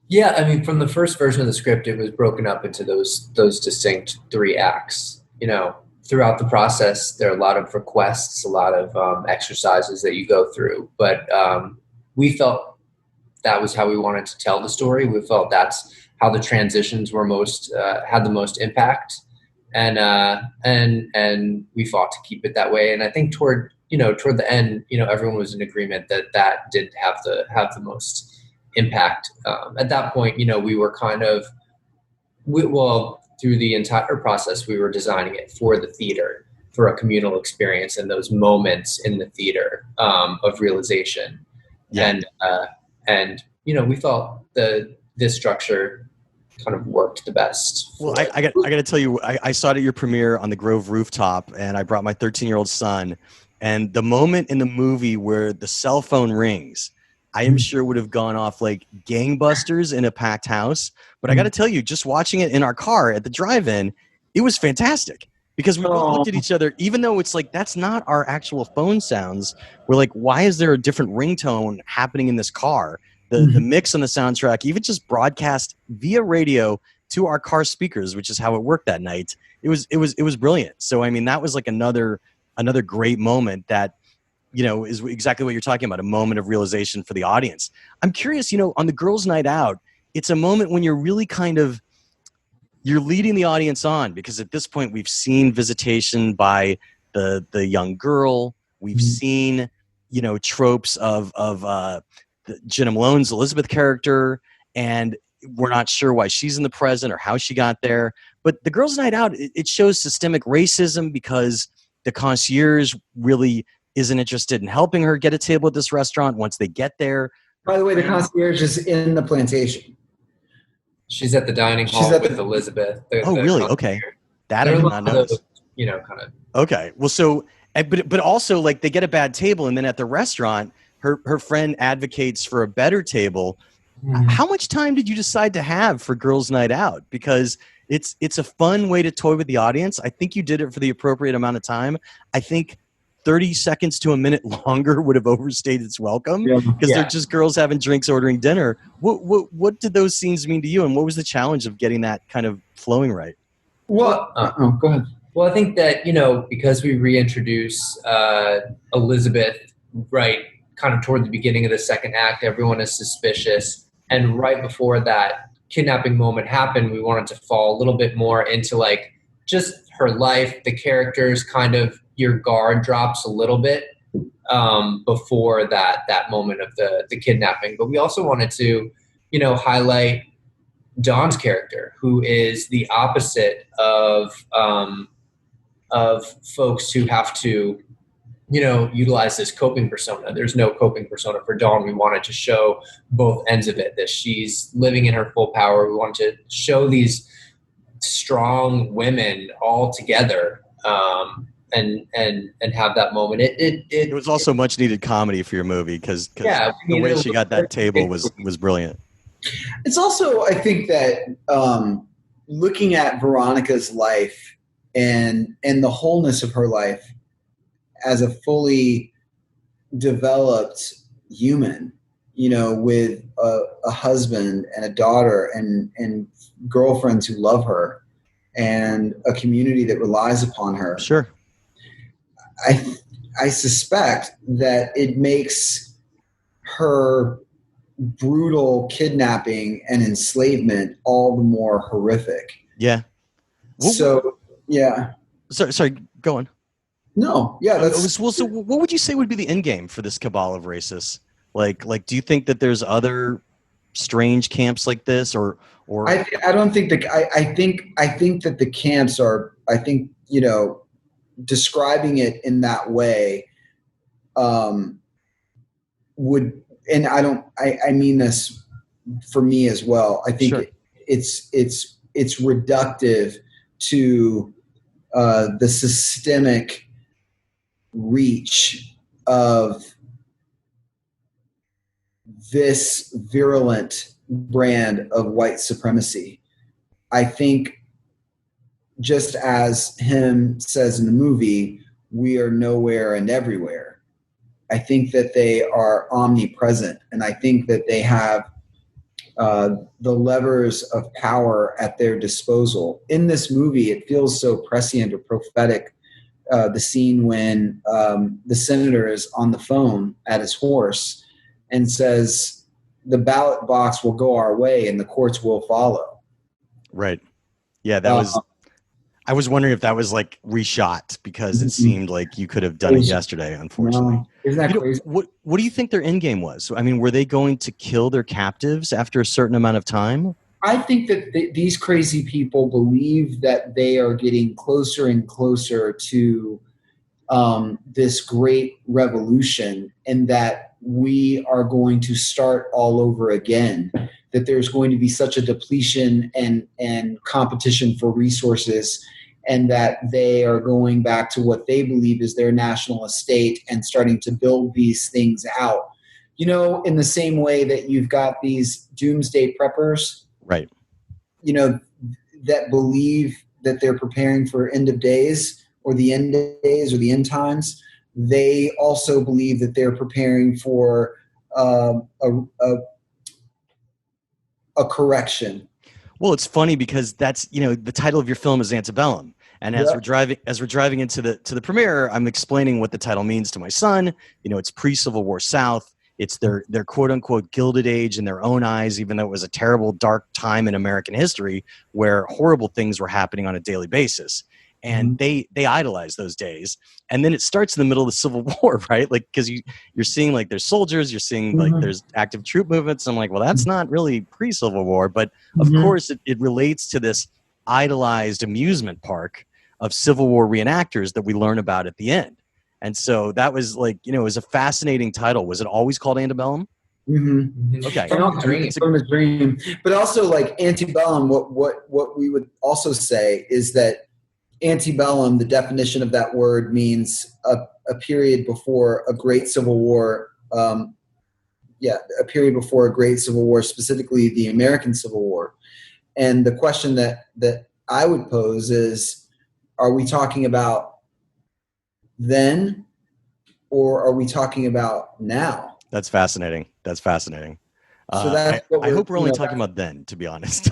Yeah, I mean, from the first version of the script, it was broken up into those distinct 3 acts. You know, throughout the process, there are a lot of requests, a lot of exercises that you go through. But we felt that was how we wanted to tell the story. We felt that's how the transitions were most had the most impact, and we fought to keep it that way. And I think toward the end, everyone was in agreement that did have the most impact. At that point, we were kind of, through the entire process, we were designing it for the theater, for a communal experience and those moments in the theater of realization. Yeah. And we felt this structure kind of worked the best. Well, I got to tell you, I saw it at your premiere on the Grove rooftop, and I brought my 13-year-old son. And the moment in the movie where the cell phone rings, I am sure would have gone off like gangbusters in a packed house. But I got to tell you, just watching it in our car at the drive-in, it was fantastic. Because we both looked at each other, even though it's like, that's not our actual phone sounds. We're like, why is there a different ringtone happening in this car? The mix on the soundtrack, even just broadcast via radio to our car speakers, which is how it worked that night. It was brilliant. So, I mean, that was like another great moment that, is exactly what you're talking about, a moment of realization for the audience. I'm curious, on the girls' night out, it's a moment when you're really you're leading the audience on, because at this point we've seen visitation by the young girl. We've seen, tropes of Jenna Malone's Elizabeth character, and we're not sure why she's in the present or how she got there. But the girls' night out, it shows systemic racism because the concierge really isn't interested in helping her get a table at this restaurant once they get there. By the way, the concierge is in the plantation. She's at the dining hall with Elizabeth. Really? Okay. That I did not notice. Kind of. Okay. Well, so, but also, like, they get a bad table, and then at the restaurant, her friend advocates for a better table. How much time did you decide to have for girls' night out? Because it's a fun way to toy with the audience. I think you did it for the appropriate amount of time. I think 30 seconds to a minute longer would have overstayed its welcome, because they're just girls having drinks, ordering dinner. What did those scenes mean to you, and what was the challenge of getting that kind of flowing right? Well, go ahead. Well, I think that, because we reintroduce Elizabeth right kind of toward the beginning of the second act, everyone is suspicious. And right before that kidnapping moment happened, we wanted to fall a little bit more into like just her life, the characters, kind of your guard drops a little bit before that moment of the kidnapping. But we also wanted to, highlight Dawn's character, who is the opposite of folks who have to, utilize this coping persona. There's no coping persona for Dawn. We wanted to show both ends of it, that she's living in her full power. We wanted to show these strong women all together, and have that moment. It was also much needed comedy for your movie, because the way she got that table was brilliant. It's also, I think that looking at Veronica's life and the wholeness of her life as a fully developed human, with a husband and a daughter and girlfriends who love her and a community that relies upon her. Sure. I suspect that it makes her brutal kidnapping and enslavement all the more horrific. Yeah. So, yeah. Sorry, go on. No, yeah. So what would you say would be the end game for this cabal of racists? Like, do you think that there's other strange camps like this, or? I don't think I think that the camps are. I think describing it in that way would, and I mean this for me as well. I think it's reductive to the systemic reach of this virulent brand of white supremacy. I think, just as him says in the movie, we are nowhere and everywhere. I think that they are omnipresent, and I think that they have the levers of power at their disposal. In this movie, it feels so prescient or prophetic. The scene when the senator is on the phone at his horse and says, the ballot box will go our way and the courts will follow. Right. Yeah, that was. I was wondering if that was like reshot, because it seemed like you could have done it yesterday. Unfortunately, no. Isn't that crazy? What do you think their end game was? I mean, were they going to kill their captives after a certain amount of time? I think that these crazy people believe that they are getting closer and closer to this great revolution, and that we are going to start all over again. That there's going to be such a depletion and competition for resources, and that they are going back to what they believe is their national estate and starting to build these things out. You know, in the same way that you've got these doomsday preppers, right? You know, that believe that they're preparing for end of days or the end days or the end times. They also believe that they're preparing for a correction. Well, it's funny because that's, you know, the title of your film is Antebellum. And as we're driving into the premiere, I'm explaining what the title means to my son. You know, it's pre-Civil War South. It's their quote unquote gilded age in their own eyes, even though it was a terrible, dark time in American history where horrible things were happening on a daily basis. And they idolize those days. And then it starts in the middle of the Civil War, right? Like, because you're seeing like there's soldiers, you're seeing like there's active troop movements. I'm like, well, that's not really pre-Civil War. But of course, it relates to this idolized amusement park of Civil War reenactors that we learn about at the end. And so that was like, you know, it was a fascinating title. Was it always called Antebellum? Okay. From a dream. But also like Antebellum, what we would also say is that Antebellum, the definition of that word, means a period before a great civil war. A period before a great civil war, specifically the American Civil War. And the question that I would pose is, are we talking about then, or are we talking about now? That's fascinating. So I hope we're only talking about then, to be honest.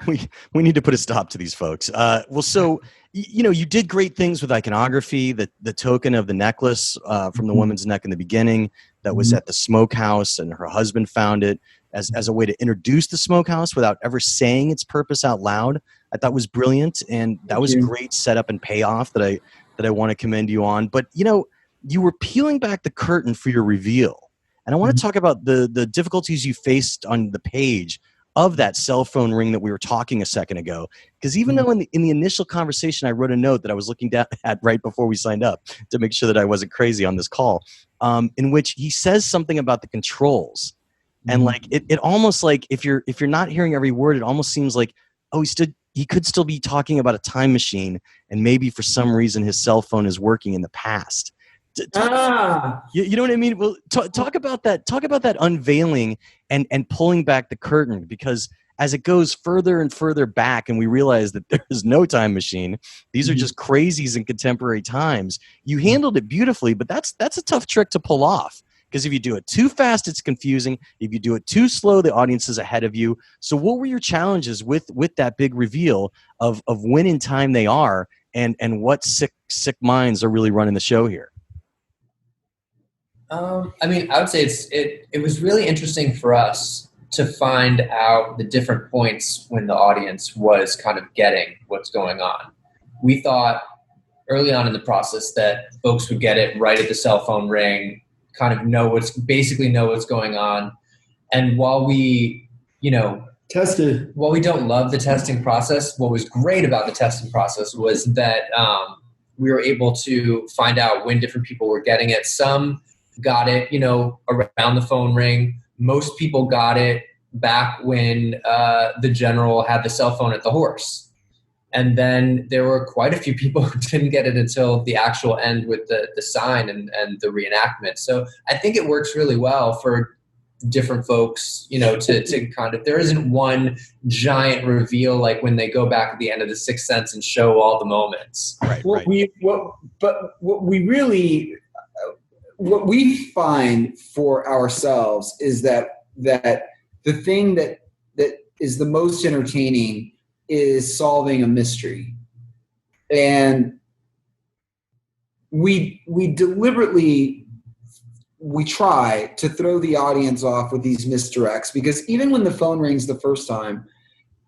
We need to put a stop to these folks. Well, so, you know, you did great things with iconography, the token of the necklace from the woman's neck in the beginning that was at the smokehouse, and her husband found it as a way to introduce the smokehouse without ever saying its purpose out loud. I thought was brilliant, and that was a great setup and payoff that I want to commend you on. But, you know, you were peeling back the curtain for your reveal. And I want to talk about the difficulties you faced on the page of that cell phone ring that we were talking a second ago. Because even though in the initial conversation, I wrote a note that I was looking at right before we signed up to make sure that I wasn't crazy on this call, in which he says something about the controls. And like it almost like if you're not hearing every word, it almost seems like, oh, he could still be talking about a time machine, and maybe for some reason his cell phone is working in the past. You know what I mean? Well, talk about that. Talk about that unveiling and pulling back the curtain, because as it goes further and further back, and we realize that there is no time machine, these are just crazies in contemporary times. You handled it beautifully, but that's a tough trick to pull off, because if you do it too fast, it's confusing. If you do it too slow, the audience is ahead of you. So, what were your challenges with that big reveal of when in time they are, and what sick minds are really running the show here? I mean, I would say it was really interesting for us to find out the different points when the audience was kind of getting what's going on. We thought early on in the process that folks would get it right at the cell phone ring, kind of know what's going on. And while we, you know, while we don't love the testing process, what was great about the testing process was that we were able to find out when different people were getting it. Some got it, you know, around the phone ring. Most people got it back when the general had the cell phone at the horse. And then there were quite a few people who didn't get it until the actual end with the sign and the reenactment. So I think it works really well for different folks, to kind of, there isn't one giant reveal like when they go back at the end of The Sixth Sense and show all the moments. Right. What we find for ourselves is that the thing that is the most entertaining is solving a mystery. And we deliberately try to throw the audience off with these misdirects, because even when the phone rings the first time,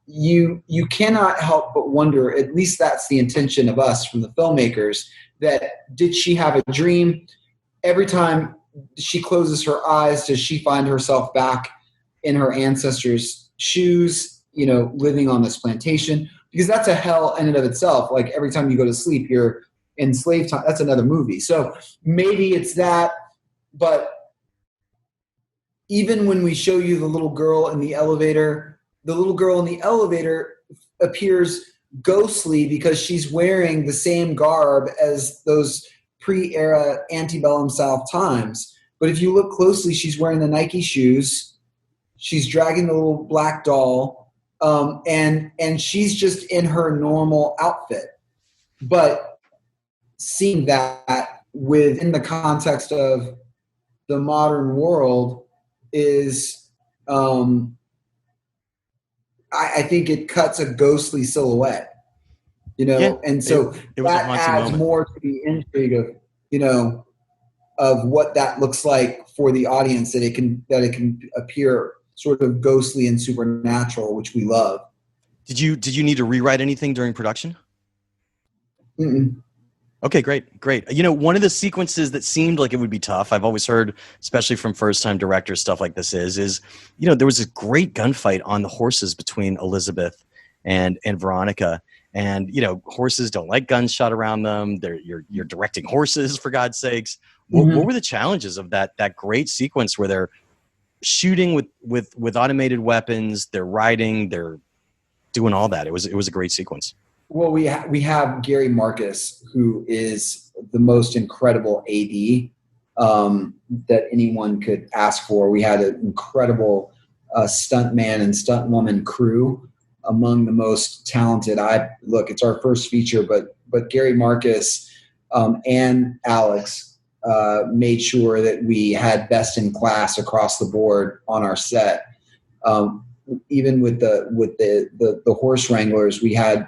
you cannot help but wonder, at least that's the intention of us from the filmmakers, that did she have a dream? Every time she closes her eyes, does she find herself back in her ancestors' shoes, living on this plantation? Because that's a hell in and of itself. Like every time you go to sleep, you're in slave time. That's another movie. So maybe it's that, but even when we show you the little girl in the elevator appears ghostly because she's wearing the same garb as those pre-era Antebellum South times. But if you look closely, she's wearing the Nike shoes. She's dragging the little black doll. And she's just in her normal outfit. But seeing that within the context of the modern world is, I think it cuts a ghostly silhouette, and so it was that adds moment. more to the intrigue of, of what that looks like for the audience, that it can appear sort of ghostly and supernatural, which we love. Did you need to rewrite anything during production? Mm-mm. Okay, great. One of the sequences that seemed like it would be tough, I've always heard, especially from first-time directors, stuff like this is there was a great gunfight on the horses between Elizabeth and Veronica. And, horses don't like guns shot around them. You're directing horses, for God's sakes. Mm-hmm. What were the challenges of that great sequence where they're shooting with automated weapons, they're riding, they're doing all that? It was a great sequence. Well, we have Gary Marcus, who is the most incredible AD that anyone could ask for. We had an incredible stuntman and stuntwoman crew, among the most talented. It's our first feature, but Gary Marcus and Alex made sure that we had best in class across the board on our set. Even with the horse wranglers, we had,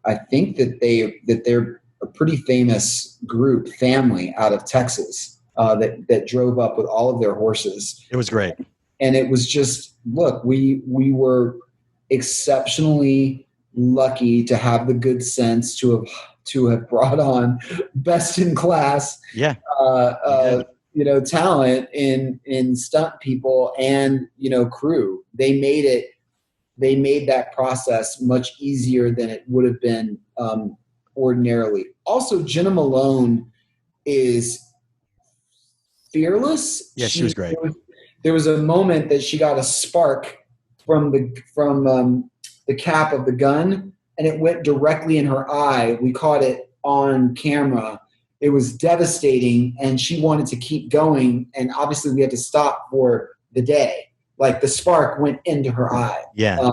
I think that they're a pretty famous family out of Texas that drove up with all of their horses. It was great. And it was just, look, we were exceptionally lucky to have the good sense to have brought on best in class talent in stunt people and crew. They made that process much easier than it would have been ordinarily. Also, Jenna Malone is fearless. Yeah, she was great. There was a moment that she got a spark from the cap of the gun, and it went directly in her eye. We caught it on camera. It was devastating, and she wanted to keep going, and obviously we had to stop for the day. Like the spark went into her eye. Yeah.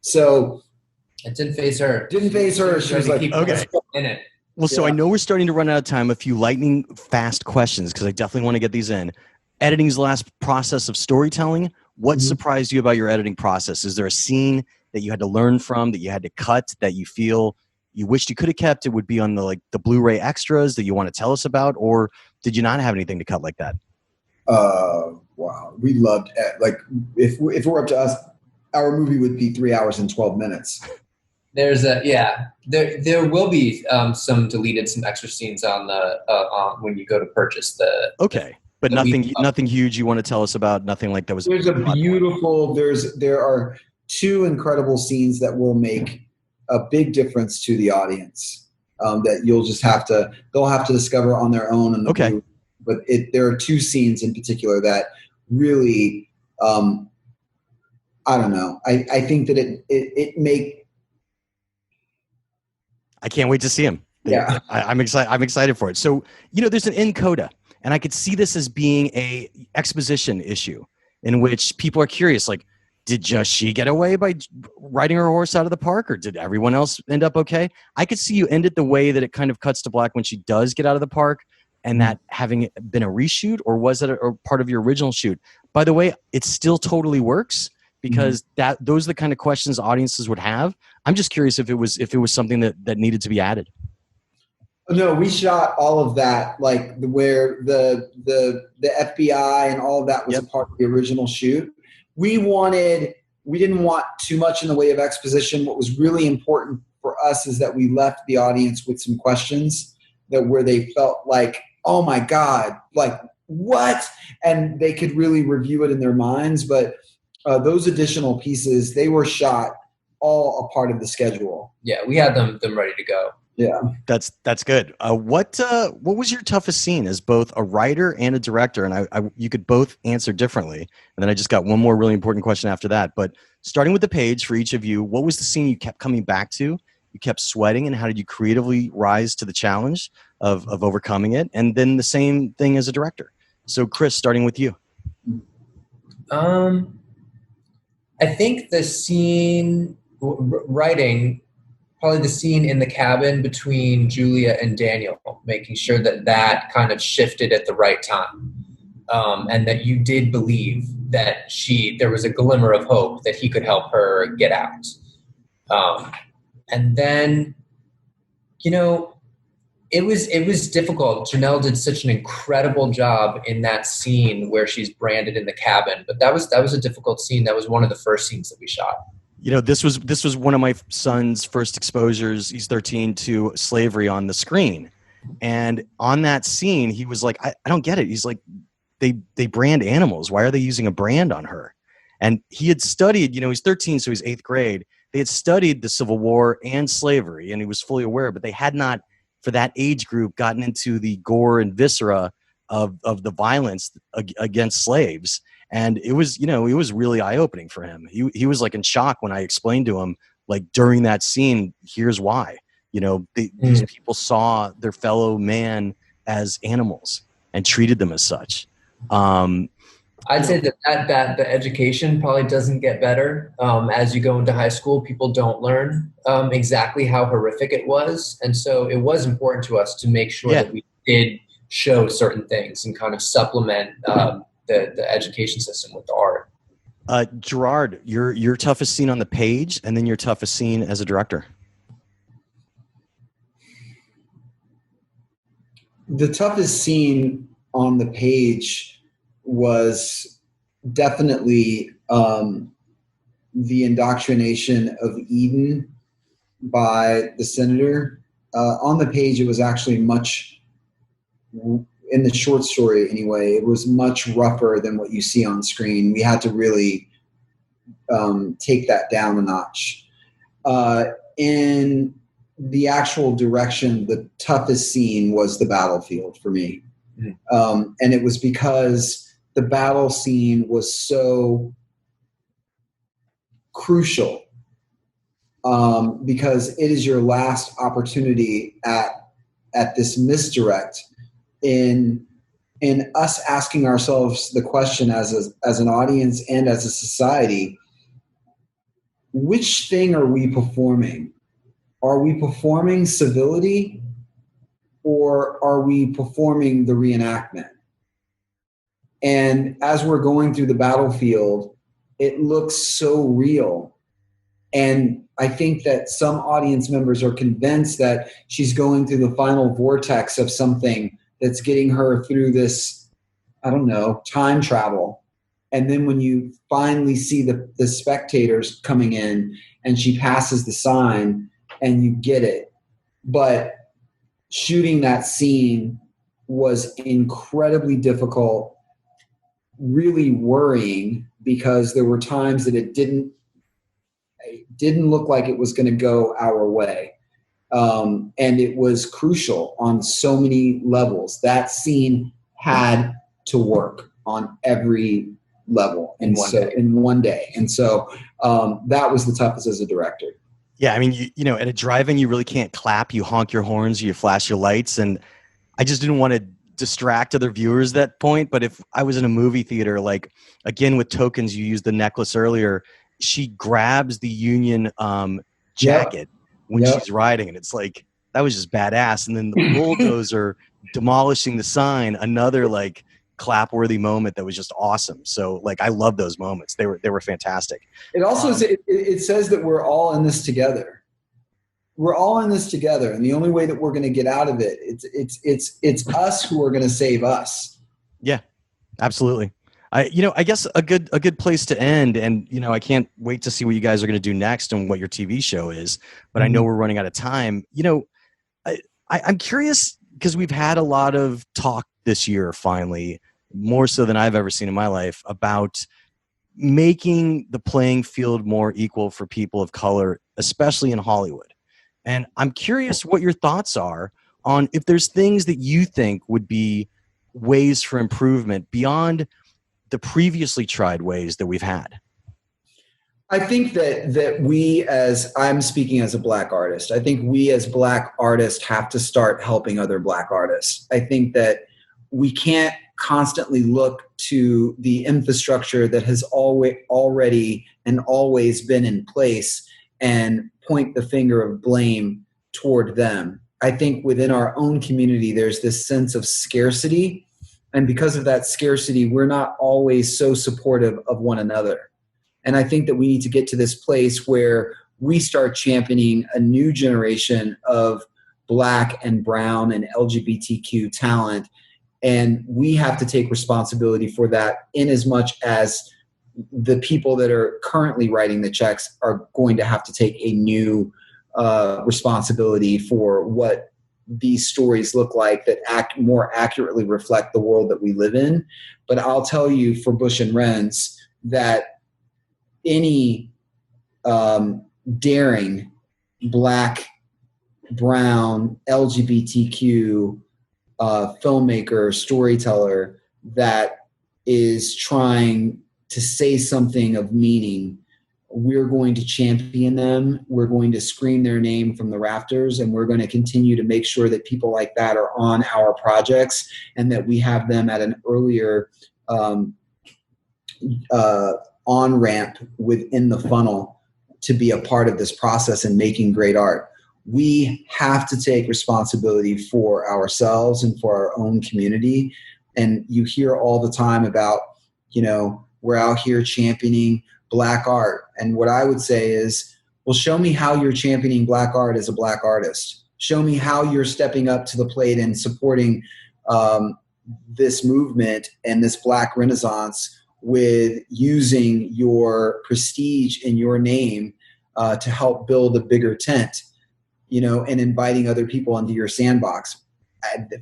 So it didn't phase her. She was like, okay. In it. Well, so I know we're starting to run out of time. A few lightning fast questions, because I definitely want to get these in. Editing's the last process of storytelling. What surprised you about your editing process? Is there a scene that you had to learn from, that you had to cut, that you feel you wished you could have kept? It would be on the Blu-ray extras that you want to tell us about, or did you not have anything to cut like that? Wow, we loved it. If it were up to us, our movie would be 3 hours and 12 minutes. There will be some extra scenes on the when you go to purchase the. Okay, but nothing huge you want to tell us about. Nothing like that was. There are two incredible scenes that will make a big difference to the audience. That you'll just they'll have to discover on their own. Okay. Movie. But there are two scenes in particular that really, I don't know. I think that it I can't wait to see him. Yeah. I'm excited for it. So, there's an end coda, and I could see this as being a exposition issue. in which people are curious, like, did just she get away by riding her horse out of the park, or did everyone else end up okay? I could see you end it the way that it kind of cuts to black when she does get out of the park, and that having been a reshoot, or was it a part of your original shoot? By the way, it still totally works, because those are the kind of questions audiences would have. I'm just curious if it was something that needed to be added. No, we shot all of that, like where the FBI and all of that was a part of the original shoot. We didn't want too much in the way of exposition. What was really important for us is that we left the audience with some questions where they felt like, oh my God, like what? And they could really review it in their minds. But those additional pieces, they were shot all a part of the schedule. Yeah, we had them ready to go. Yeah, that's good. What was your toughest scene as both a writer and a director? And you could both answer differently. And then I just got one more really important question after that. But starting with the page for each of you, what was the scene you kept coming back to? You kept sweating, and how did you creatively rise to the challenge of overcoming it? And then the same thing as a director. So Chris, starting with you. I think the scene writing. Probably the scene in the cabin between Julia and Daniel, making sure that kind of shifted at the right time. And that you did believe that there was a glimmer of hope that he could help her get out. And then, it was difficult. Janelle did such an incredible job in that scene where she's branded in the cabin, but that was a difficult scene. That was one of the first scenes that we shot. This was one of my son's first exposures. He's 13 to slavery on the screen. And on that scene, he was like, I don't get it. He's like, they brand animals. Why are they using a brand on her? And he had studied, he's 13, so he's 8th grade. They had studied the Civil War and slavery, and he was fully aware, but they had not, for that age group, gotten into the gore and viscera of the violence against slaves. And it was, it was really eye-opening for him. He was like in shock when I explained to him, like during that scene, here's why. These people saw their fellow man as animals and treated them as such. I'd say that the education probably doesn't get better as you go into high school. People don't learn exactly how horrific it was, and so it was important to us to make sure that we did show certain things and kind of supplement the education system with the art. Gerard, your toughest scene on the page, and then your toughest scene as a director. The toughest scene on the page was definitely the indoctrination of Eden by the senator. On the page, it was actually much, in the short story anyway, it was much rougher than what you see on screen. We had to really take that down a notch. In the actual direction, the toughest scene was the battlefield for me. And it was because the battle scene was so crucial, because it is your last opportunity at this misdirect in us asking ourselves the question as an audience and as a society, which thing are we performing? Are we performing civility, or are we performing the reenactment? And as we're going through the battlefield, it looks so real. And I think that some audience members are convinced that she's going through the final vortex of something that's getting her through this, I don't know, time travel. And then when you finally see the spectators coming in and she passes the sign and you get it. But shooting that scene was incredibly difficult, really worrying, because there were times that it didn't look like it was going to go our way. And it was crucial on so many levels. That scene had to work on every level in one day. And so that was the toughest as a director. Yeah, I mean, you know, at a drive-in, you really can't clap. You honk your horns, you flash your lights, and I just didn't want to distract other viewers at that point. But if I was in a movie theater, like again with tokens, you used the necklace earlier. She grabs the Union jacket when she's riding, and it's like that was just badass. And then the bulldozer demolishing the sign, another like clap-worthy moment that was just awesome. So like I love those moments. They were fantastic. It also it says that we're all in this together. We're all in this together, and the only way that we're going to get out of it, it's us who are going to save us. Yeah, absolutely. I guess a good place to end, and I can't wait to see what you guys are going to do next and what your TV show is. But I know we're running out of time. I'm curious because we've had a lot of talk this year, finally, more so than I've ever seen in my life, about making the playing field more equal for people of color, especially in Hollywood. And I'm curious what your thoughts are on if there's things that you think would be ways for improvement beyond the previously tried ways that we've had. I think that we, as I'm speaking as a Black artist, I think we as Black artists have to start helping other Black artists. I think that we can't constantly look to the infrastructure that has already and always been in place and point the finger of blame toward them. I think within our own community, there's this sense of scarcity. And because of that scarcity, we're not always so supportive of one another. And I think that we need to get to this place where we start championing a new generation of Black and brown and LGBTQ talent. And we have to take responsibility for that, in as much as the people that are currently writing the checks are going to have to take a new responsibility for what these stories look like that more accurately reflect the world that we live in. But I'll tell you, for Bush and Renz, that any daring Black, brown, LGBTQ filmmaker, storyteller that is trying to say something of meaning, we're going to champion them. We're going to scream their name from the rafters, and we're going to continue to make sure that people like that are on our projects and that we have them at an earlier on-ramp within the funnel to be a part of this process and making great art. We have to take responsibility for ourselves and for our own community. And you hear all the time about, we're out here championing Black art. And what I would say is, well, show me how you're championing Black art as a Black artist. Show me how you're stepping up to the plate and supporting this movement and this Black Renaissance with using your prestige in your name to help build a bigger tent, and inviting other people into your sandbox.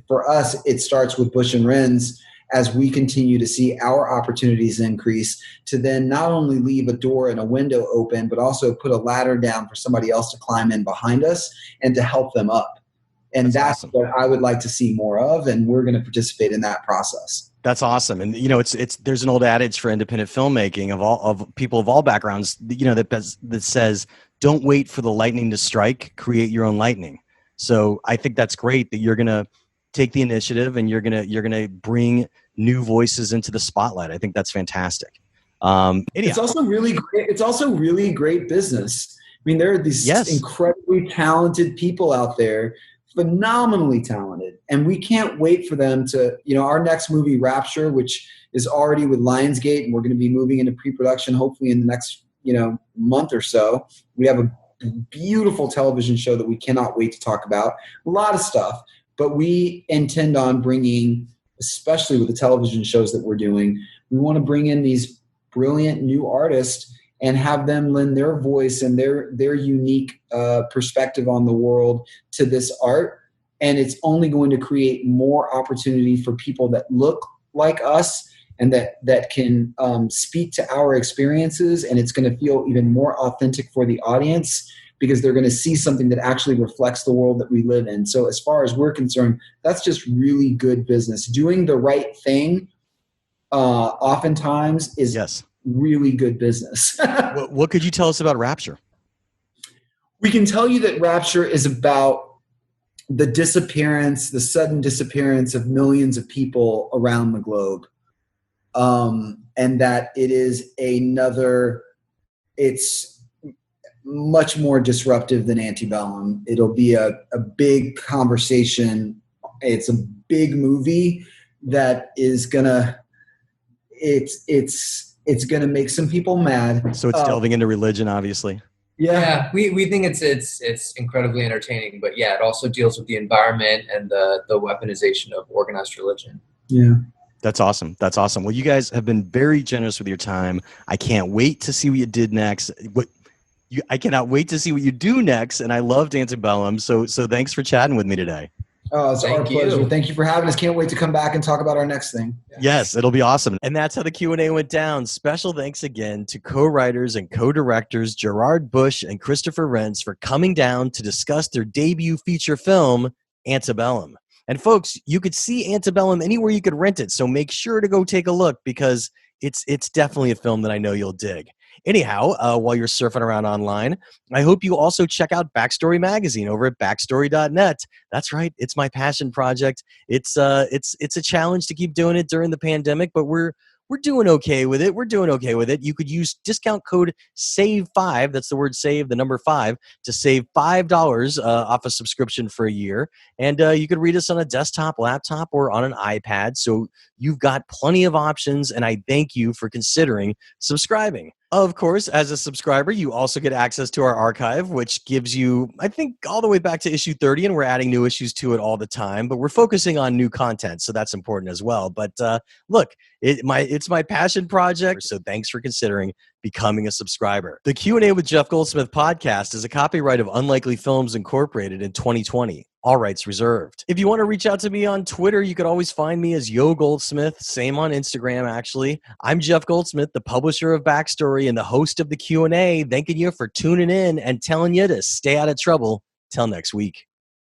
For us, it starts with Bush and Renz as we continue to see our opportunities increase to then not only leave a door and a window open, but also put a ladder down for somebody else to climb in behind us and to help them up. And that's awesome. What I would like to see more of, and we're going to participate in that process. That's awesome. And it's there's an old adage for independent filmmaking of people of all backgrounds, that says, don't wait for the lightning to strike, create your own lightning. So I think that's great that you're going to take the initiative and you're going to bring new voices into the spotlight. I think that's fantastic. It's also really great. It's also really great business. I mean, there are these incredibly talented people out there, phenomenally talented, and we can't wait for them to, our next movie, Rapture, which is already with Lionsgate, and we're going to be moving into pre-production hopefully in the next, month or so. We have a beautiful television show that we cannot wait to talk about. A lot of stuff, but we intend on bringing, especially with the television shows that we're doing, we want to bring in these brilliant new artists and have them lend their voice and their unique perspective on the world to this art. And it's only going to create more opportunity for people that look like us and that can speak to our experiences. And it's going to feel even more authentic for the audience because they're going to see something that actually reflects the world that we live in. So as far as we're concerned, that's just really good business. Doing the right thing oftentimes is really good business. What could you tell us about Rapture? We can tell you that Rapture is about the sudden disappearance of millions of people around the globe. And that it's much more disruptive than Antebellum. It'll be a big conversation. It's a big movie that is gonna make some people mad. So it's delving into religion, obviously. Yeah, we think it's incredibly entertaining, but yeah, it also deals with the environment and the weaponization of organized religion. Yeah. That's awesome. That's awesome. Well, you guys have been very generous with your time. I can't wait to see what you did next. I cannot wait to see what you do next. And I loved Antebellum. So thanks for chatting with me today. Oh, it's our pleasure. Thank you for having us. Can't wait to come back and talk about our next thing. Yes, it'll be awesome. And that's how the Q&A went down. Special thanks again to co-writers and co-directors Gerard Bush and Christopher Renz for coming down to discuss their debut feature film, Antebellum. And folks, you could see Antebellum anywhere you could rent it, so make sure to go take a look because it's definitely a film that I know you'll dig. Anyhow, while you're surfing around online, I hope you also check out Backstory Magazine over at backstory.net. That's right, it's my passion project. It's a challenge to keep doing it during the pandemic, but we're doing okay with it. We're doing okay with it. You could use discount code SAVE5, that's the word save, the number 5, to save $5 off a subscription for a year. And you could read us on a desktop, laptop, or on an iPad. So you've got plenty of options, and I thank you for considering subscribing. Of course, as a subscriber, you also get access to our archive, which gives you, I think, all the way back to issue 30, and we're adding new issues to it all the time, but we're focusing on new content, so that's important as well. But look, it's my passion project, so thanks for considering becoming a subscriber. The Q&A with Jeff Goldsmith podcast is a copyright of Unlikely Films Incorporated in 2020. All rights reserved. If you want to reach out to me on Twitter, you could always find me as Yo Goldsmith. Same on Instagram, actually. I'm Jeff Goldsmith, the publisher of Backstory and the host of the Q&A, thanking you for tuning in and telling you to stay out of trouble. Till next week.